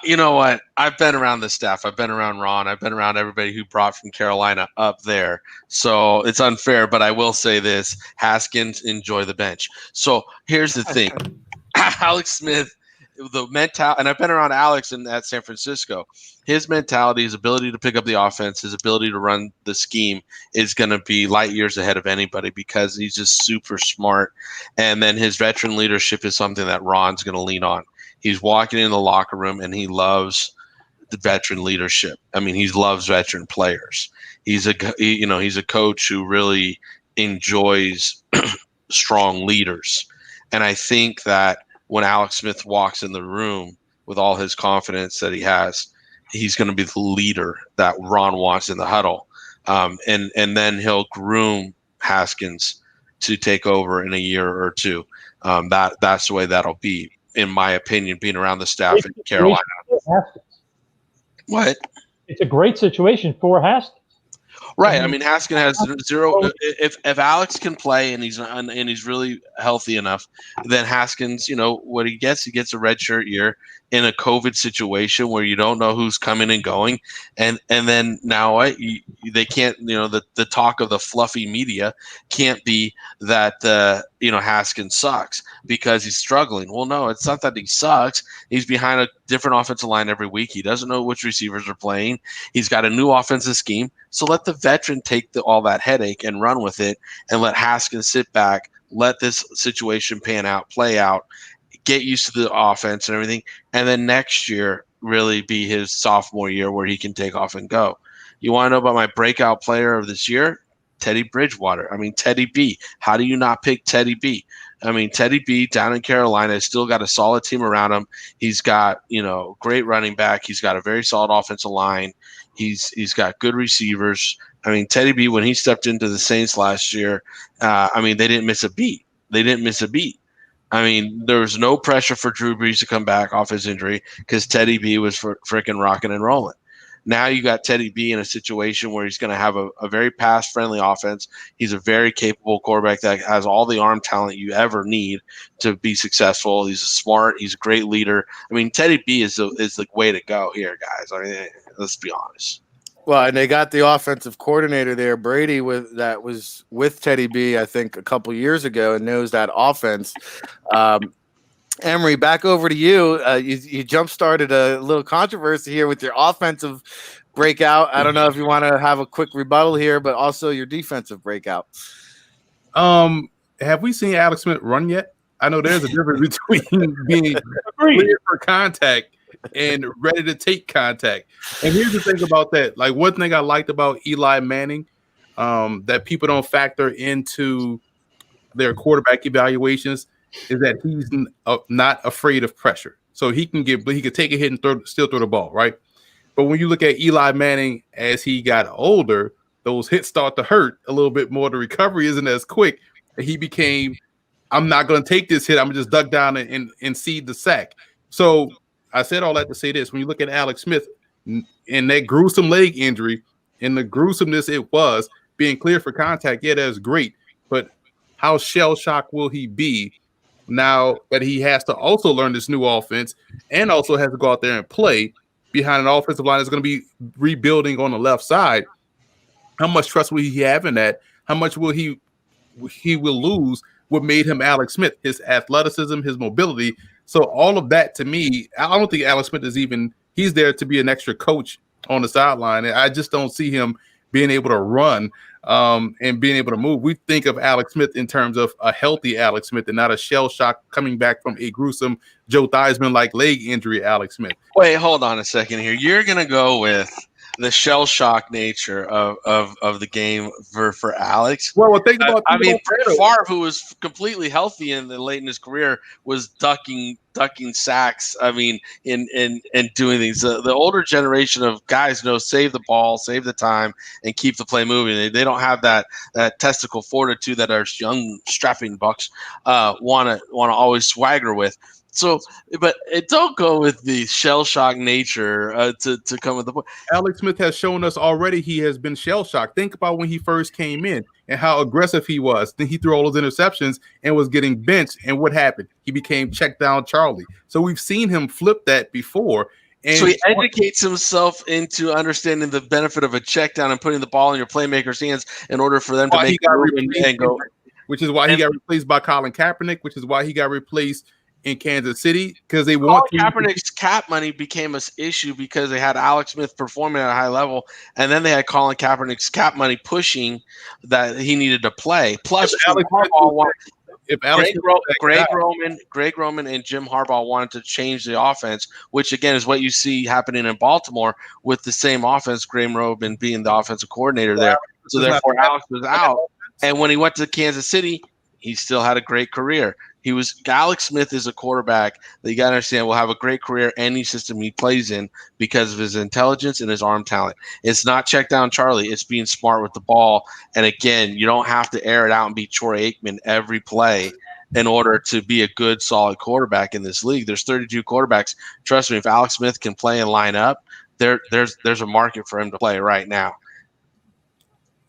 You know what? I've been around the staff. I've been around Ron. I've been around everybody who brought from Carolina up there. So it's unfair, but I will say this. Haskins, enjoy the bench. So here's the thing. Alex Smith, the mentality, and I've been around Alex at San Francisco. His mentality, his ability to pick up the offense, his ability to run the scheme is going to be light years ahead of anybody because he's just super smart. And then his veteran leadership is something that Ron's going to lean on. He's walking in the locker room and he loves the veteran leadership. I mean, he loves veteran players. He's a coach who really enjoys strong leaders. And I think that when Alex Smith walks in the room with all his confidence that he has, he's going to be the leader that Ron wants in the huddle. And then he'll groom Haskins to take over in a year or two. That's the way that'll be. In my opinion, being around the staff in Carolina. What? It's a great situation for Haskins. Right. I mean, Haskins has zero. If Alex can play and he's really healthy enough, then Haskins, what he gets a redshirt year in a COVID situation where you don't know who's coming and going, and then now they can't. The talk of the fluffy media can't be that Haskins sucks because he's struggling. Well, no, it's not that he sucks. He's behind a different offensive line every week. He doesn't know which receivers are playing. He's got a new offensive scheme. So let the veteran take all that headache and run with it, and let Haskins sit back, let this situation play out, get used to the offense and everything, and then next year really be his sophomore year where he can take off and go. You want to know about my breakout player of this year? Teddy Bridgewater. I mean, Teddy B. How do you not pick Teddy B? I mean, Teddy B down in Carolina has still got a solid team around him. He's got, great running back. He's got a very solid offensive line. He's got good receivers. I mean, Teddy B, when he stepped into the Saints last year, they didn't miss a beat. I mean, there was no pressure for Drew Brees to come back off his injury because Teddy B was freaking rocking and rolling. Now you got Teddy B in a situation where he's going to have a very pass-friendly offense. He's a very capable quarterback that has all the arm talent you ever need to be successful. He's smart. He's a great leader. I mean, Teddy B is the way to go here, guys. I mean, let's be honest. Well, and they got the offensive coordinator there, Brady, that was with Teddy B, I think, a couple years ago, and knows that offense. Emery, back over to you. You jump-started a little controversy here with your offensive breakout. I don't know if you want to have a quick rebuttal here, but also your defensive breakout. Have we seen Alex Smith run yet? I know there's a difference between being clear for contact and ready to take contact. And here's the thing about that. Like, one thing I liked about Eli Manning that people don't factor into their quarterback evaluations is that he's not afraid of pressure. So he can take a hit and still throw the ball, right? But when you look at Eli Manning as he got older, those hits start to hurt a little bit more. The recovery isn't as quick. He became, I'm not going to take this hit. I'm going to just duck down and cede the sack. So I said all that to say this. When you look at Alex Smith and that gruesome leg injury and the gruesomeness it was, being clear for contact, yeah, that's great. But how shell-shocked will he be now that he has to also learn this new offense and also has to go out there and play behind an offensive line that's going to be rebuilding on the left side? How much trust will he have in that? How much will he will lose what made him Alex Smith? His athleticism, his mobility. So all of that, to me, I don't think Alex Smith he's there to be an extra coach on the sideline. I just don't see him being able to run and being able to move. We think of Alex Smith in terms of a healthy Alex Smith and not a shell shock coming back from a gruesome Joe Theismann-like leg injury Alex Smith. Wait, hold on a second here. You're going to go with the shell shock nature of the game for Alex. Well, think about Brett Favre, who was completely healthy late in his career, was ducking sacks. I mean, in doing things. The older generation of guys know save the ball, save the time, and keep the play moving. They don't have that testicle fortitude that our young strapping bucks want to always swagger with. So, but don't go with the shell shock nature to come with the point. Alex Smith has shown us already he has been shell shocked. Think about when he first came in and how aggressive he was. Then he threw all those interceptions and was getting benched. And what happened? He became check down Charlie. So we've seen him flip that before. And so he educates himself into understanding the benefit of a check down and putting the ball in your playmaker's hands in order for them to make a move and go. Which is why he got replaced by Colin Kaepernick, which is why he got replaced in Kansas City, because they want Kaepernick's cap money became an issue because they had Alex Smith performing at a high level, and then they had Colin Kaepernick's cap money pushing that he needed to play. Plus, Greg Roman and Jim Harbaugh wanted to change the offense, which again is what you see happening in Baltimore with the same offense. Greg Roman being the offensive coordinator there, so therefore Alex was out. And when he went to Kansas City, he still had a great career. Alex Smith is a quarterback that you got to understand will have a great career any system he plays in because of his intelligence and his arm talent. It's not check down Charlie. It's being smart with the ball. And again, you don't have to air it out and be Troy Aikman every play in order to be a good, solid quarterback in this league. There's 32 quarterbacks. Trust me, if Alex Smith can play and line up, there's a market for him to play right now.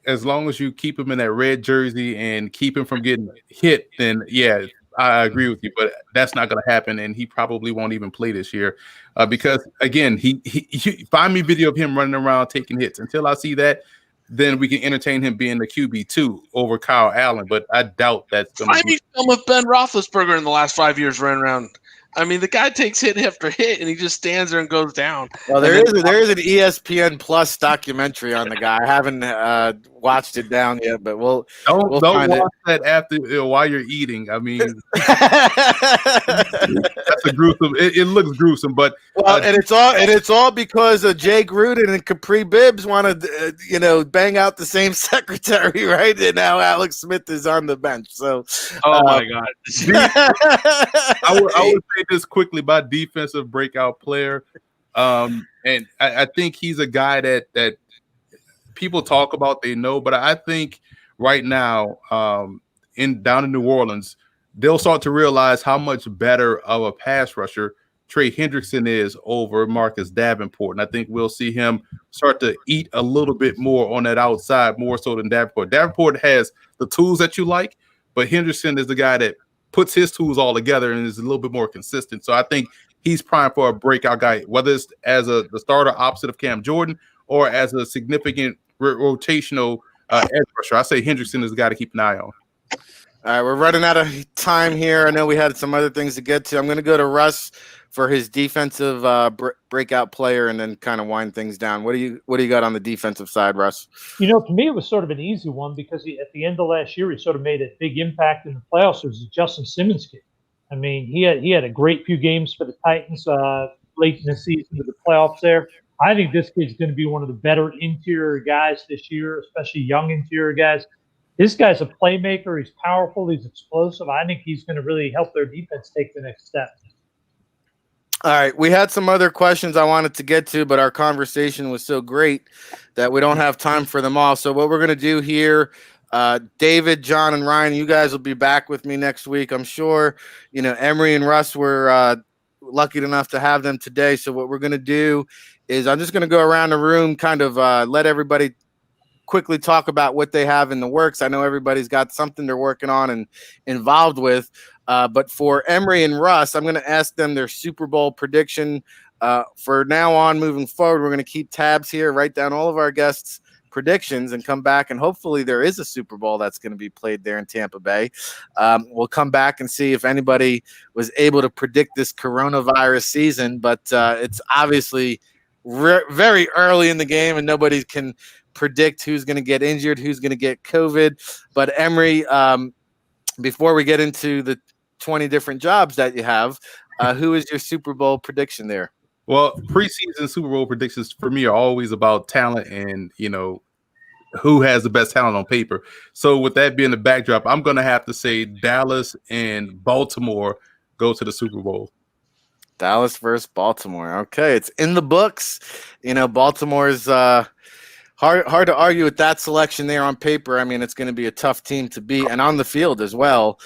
As long as you keep him in that red jersey and keep him from getting hit, then yeah, I agree with you, but that's not going to happen, and he probably won't even play this year because, again, he find me video of him running around taking hits. Until I see that, then we can entertain him being the QB2 over Kyle Allen, but I doubt that's going to be. Film of Ben Roethlisberger in the last 5 years running around. I mean, the guy takes hit after hit, and he just stands there and goes down. Well, there is an ESPN Plus documentary on the guy. I haven't watched it down yet, but we'll Don't find watch that after while you're eating. I mean, that's a gruesome. It looks gruesome, but well, and it's all because of Jay Gruden and Capri Bibbs want to bang out the same secretary, right? And now Alex Smith is on the bench. So, my God. I would say this quickly: my defensive breakout player, and I think he's a guy that people talk about, they know, but I think right now, down in New Orleans, they'll start to realize how much better of a pass rusher Trey Hendrickson is over Marcus Davenport. And I think we'll see him start to eat a little bit more on that outside, more so than Davenport. Davenport has the tools that you like, but Hendrickson is the guy that puts his tools all together and is a little bit more consistent. So I think he's primed for a breakout guy, whether it's as the starter opposite of Cam Jordan or as a significant rotational edge rusher. I say Hendrickson is the guy to keep an eye on. All right, we're running out of time here. I know we had some other things to get to. I'm going to go to Russ for his defensive breakout player, and then kind of wind things down. What do you got on the defensive side, Russ? To me, it was sort of an easy one because at the end of last year, he sort of made a big impact in the playoffs. It was Justin Simmons kid. I mean, he had a great few games for the Titans late in the season to the playoffs there. I think this kid's going to be one of the better interior guys this year, especially young interior guys. This guy's a playmaker. He's powerful. He's explosive. I think he's going to really help their defense take the next step. All right. We had some other questions I wanted to get to, but our conversation was so great that we don't have time for them all. So what we're going to do here, David, John, and Ryan, you guys will be back with me next week. I'm sure, Emery and Russ were lucky enough to have them today. So what we're going to do is I'm just going to go around the room, kind of let everybody quickly talk about what they have in the works. I know everybody's got something they're working on and involved with. But for Emery and Russ, I'm going to ask them their Super Bowl prediction. For now on, moving forward, we're going to keep tabs here, write down all of our guests' predictions, and come back. And hopefully there is a Super Bowl that's going to be played there in Tampa Bay. We'll come back and see if anybody was able to predict this coronavirus season. But it's obviously very early in the game, and nobody can predict who's going to get injured, who's going to get COVID. But Emery, before we get into the 20 different jobs that you have, who is your Super Bowl prediction there? Well, preseason Super Bowl predictions for me are always about talent and, who has the best talent on paper. So with that being the backdrop, I'm going to have to say Dallas and Baltimore go to the Super Bowl. Dallas versus Baltimore. Okay, it's in the books. Baltimore's hard to argue with that selection there on paper. I mean, it's going to be a tough team to beat, and on the field as well.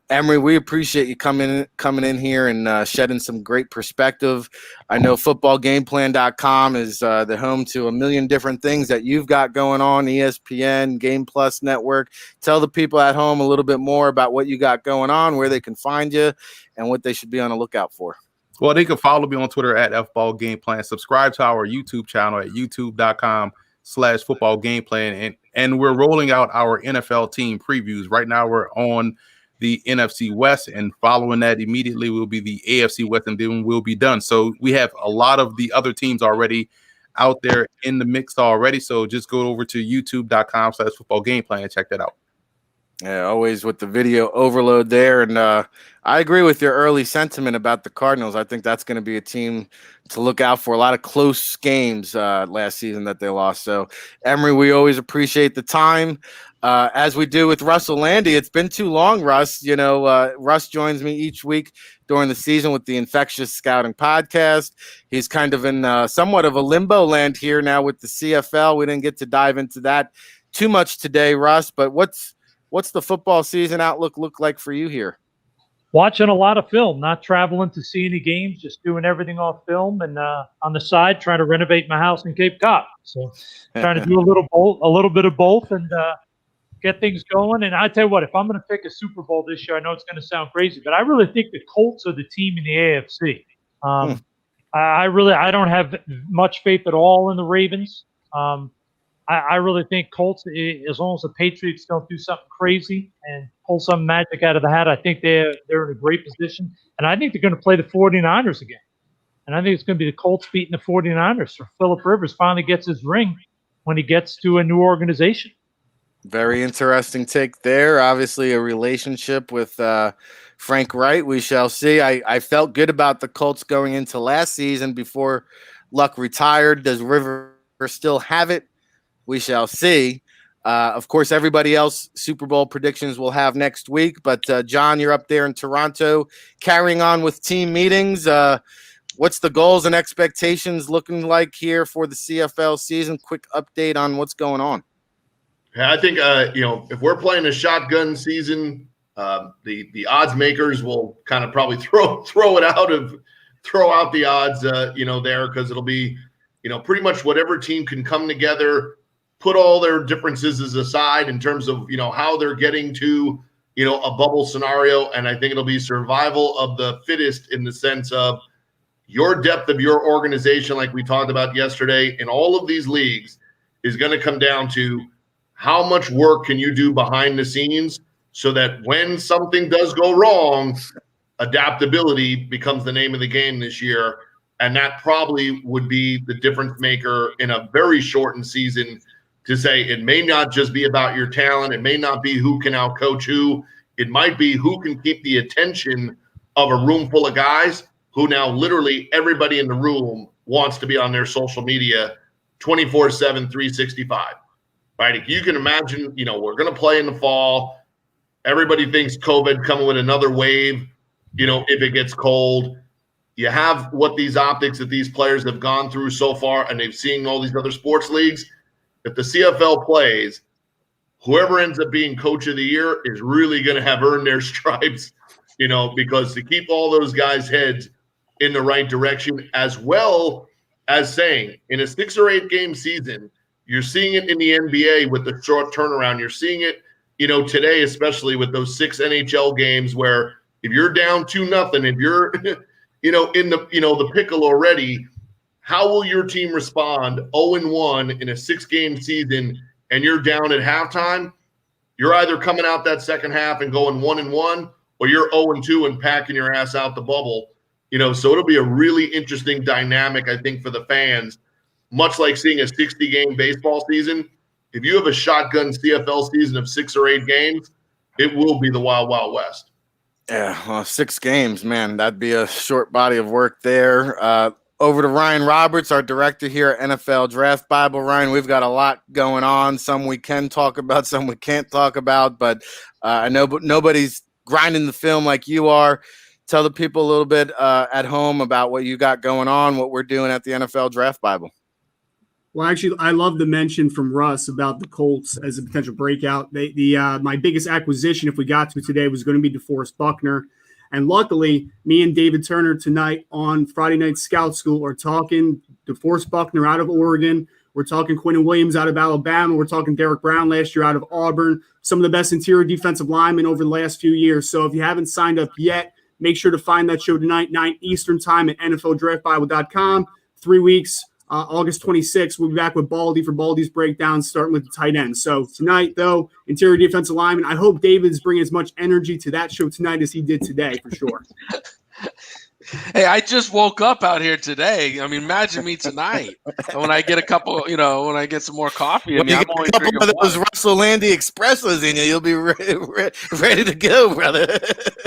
Emery, we appreciate you coming in here and shedding some great perspective. I know footballgameplan.com is the home to a million different things that you've got going on, ESPN, Game Plus Network. Tell the people at home a little bit more about what you got going on, where they can find you, and what they should be on the lookout for. Well, they can follow me on Twitter at FBallGamePlan. Subscribe to our YouTube channel at youtube.com/footballgameplan. And we're rolling out our NFL team previews. Right now we're on the NFC West, and following that immediately will be the AFC West, and then we'll be done. So we have a lot of the other teams already out there in the mix already. So just go over to youtube.com/footballgameplan and check that out. Yeah, always with the video overload there. And I agree with your early sentiment about the Cardinals. I think that's going to be a team to look out for. A lot of close games last season that they lost. So, Emery, we always appreciate the time. As we do with Russell Landy, it's been too long, Russ. Russ joins me each week during the season with the Infectious Scouting podcast. He's kind of in somewhat of a limbo land here now with the CFL. We didn't get to dive into that too much today, Russ, but what's the football season outlook look like for you here? Watching a lot of film, not traveling to see any games, just doing everything off film, and on the side trying to renovate my house in Cape Cod. So trying to do a little bit of both, and get things going. And I tell you what, if I'm going to pick a Super Bowl this year, I know it's going to sound crazy, but I really think the Colts are the team in the AFC. I don't have much faith at all in the Ravens. I really think Colts, as long as the Patriots don't do something crazy and pull some magic out of the hat, I think they're in a great position. And I think they're going to play the 49ers again. And I think it's going to be the Colts beating the 49ers. So Phillip Rivers finally gets his ring. when he gets to a new organization. Very interesting take there. Obviously, a relationship with Frank Wright. We shall see. I felt good about the Colts going into last season before Luck retired. Does River still have it? We shall see. Of course, everybody else Super Bowl predictions we'll have next week. But John, you're up there in Toronto, carrying on with team meetings. What's the goals and expectations looking like here for the CFL season? Quick update on what's going on. I think if we're playing a shotgun season, the odds makers will kind of probably throw out the odds there, because it'll be pretty much whatever team can come together, put all their differences aside in terms of how they're getting to a bubble scenario, and I think it'll be survival of the fittest in the sense of your depth of your organization, like we talked about yesterday, in all of these leagues is going to come down to how much work can you do behind the scenes so that when something does go wrong, adaptability becomes the name of the game this year. And that probably would be the difference maker in a very shortened season, to say it may not just be about your talent. It may not be who can outcoach who. It might be who can keep the attention of a room full of guys who now literally everybody in the room wants to be on their social media 24/7, 365. Right? If you can imagine, we're going to play in the fall. Everybody thinks COVID coming with another wave, if it gets cold. You have what these optics that these players have gone through so far, and they've seen all these other sports leagues. If the CFL plays, whoever ends up being coach of the year is really going to have earned their stripes, because to keep all those guys' heads in the right direction, as well as saying in a 6 or 8 game season, you're seeing it in the NBA with the short turnaround. You're seeing it, today, especially with those 6 NHL games where if you're down 2-0, if you're, in the pickle already, how will your team respond 0-1 in a 6-game season and you're down at halftime? You're either coming out that second half and going 1-1, or you're 0-2 and packing your ass out the bubble. So it'll be a really interesting dynamic, I think, for the fans. Much like seeing a 60-game baseball season, if you have a shotgun CFL season of 6 or 8 games, it will be the Wild Wild West. Yeah, well, 6 games, man. That'd be a short body of work there. Over to Ryan Roberts, our director here at NFL Draft Bible. Ryan, we've got a lot going on. Some we can talk about, some we can't talk about. But I know nobody's grinding the film like you are. Tell the people a little bit at home about what you got going on, what we're doing at the NFL Draft Bible. Well, actually, I love the mention from Russ about the Colts as a potential breakout. My biggest acquisition, if we got to today, was going to be DeForest Buckner. And luckily, me and David Turner tonight on Friday Night Scout School are talking DeForest Buckner out of Oregon. We're talking Quinnen Williams out of Alabama. We're talking Derek Brown last year out of Auburn. Some of the best interior defensive linemen over the last few years. So if you haven't signed up yet, make sure to find that show tonight, 9 Eastern time at NFLDraftBible.com. 3 weeks. August 26th, we'll be back with Baldy for Baldy's breakdown, starting with the tight end. So tonight, though, interior defensive lineman. I hope David's bringing as much energy to that show tonight as he did today, for sure. Hey, I just woke up out here today. I mean, imagine me tonight when I get a couple, when I get some more coffee. When you get a couple of those Russell Landy Expressos in you, you'll be ready to go, brother.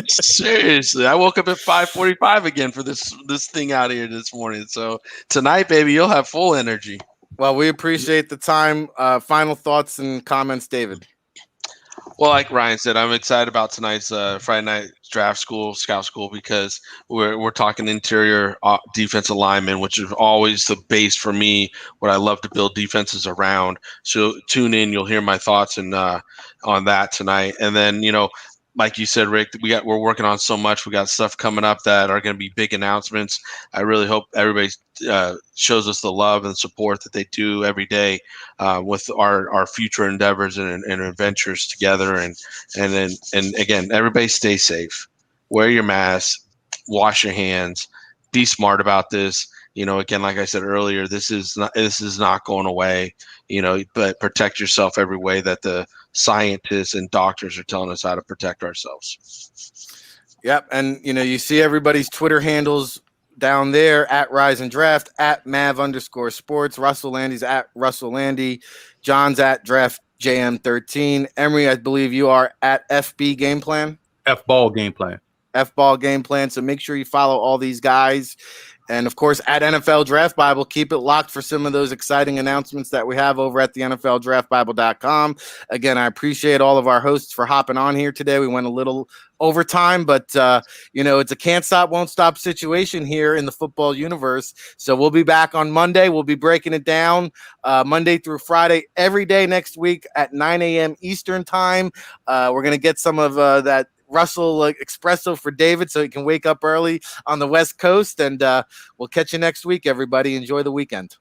Seriously, I woke up at 5:45 again for this thing out here this morning. So tonight, baby, you'll have full energy. Well, we appreciate the time. Final thoughts and comments, David. Well, like Ryan said, I'm excited about tonight's Friday Night Scout School, because we're talking interior defensive linemen, which is always the base for me, what I love to build defenses around. So tune in, you'll hear my thoughts and on that tonight. And then, like you said, Rick, we're working on so much. We got stuff coming up that are going to be big announcements. I really hope everybody shows us the love and support that they do every day with our future endeavors and adventures together. And again, everybody stay safe. Wear your mask. Wash your hands. Be smart about this. Again, like I said earlier, this is not going away. But protect yourself every way that the scientists and doctors are telling us how to protect ourselves. Yep, and you see everybody's Twitter handles down there at Rise and Draft, at Mav_sports. Russell Landy's at Russell Landy. John's at Draft JM13. Emery, I believe you are at FB Game Plan. F-ball game plan. F-ball Game Plan. So make sure you follow all these guys. And, of course, at NFL Draft Bible, keep it locked for some of those exciting announcements that we have over at the NFLDraftBible.com. Again, I appreciate all of our hosts for hopping on here today. We went a little overtime, but, it's a can't stop, won't stop situation here in the football universe. So we'll be back on Monday. We'll be breaking it down Monday through Friday every day next week at 9 a.m. Eastern time. We're going to get some of that Russell espresso for David so he can wake up early on the West Coast. And we'll catch you next week, everybody. Enjoy the weekend.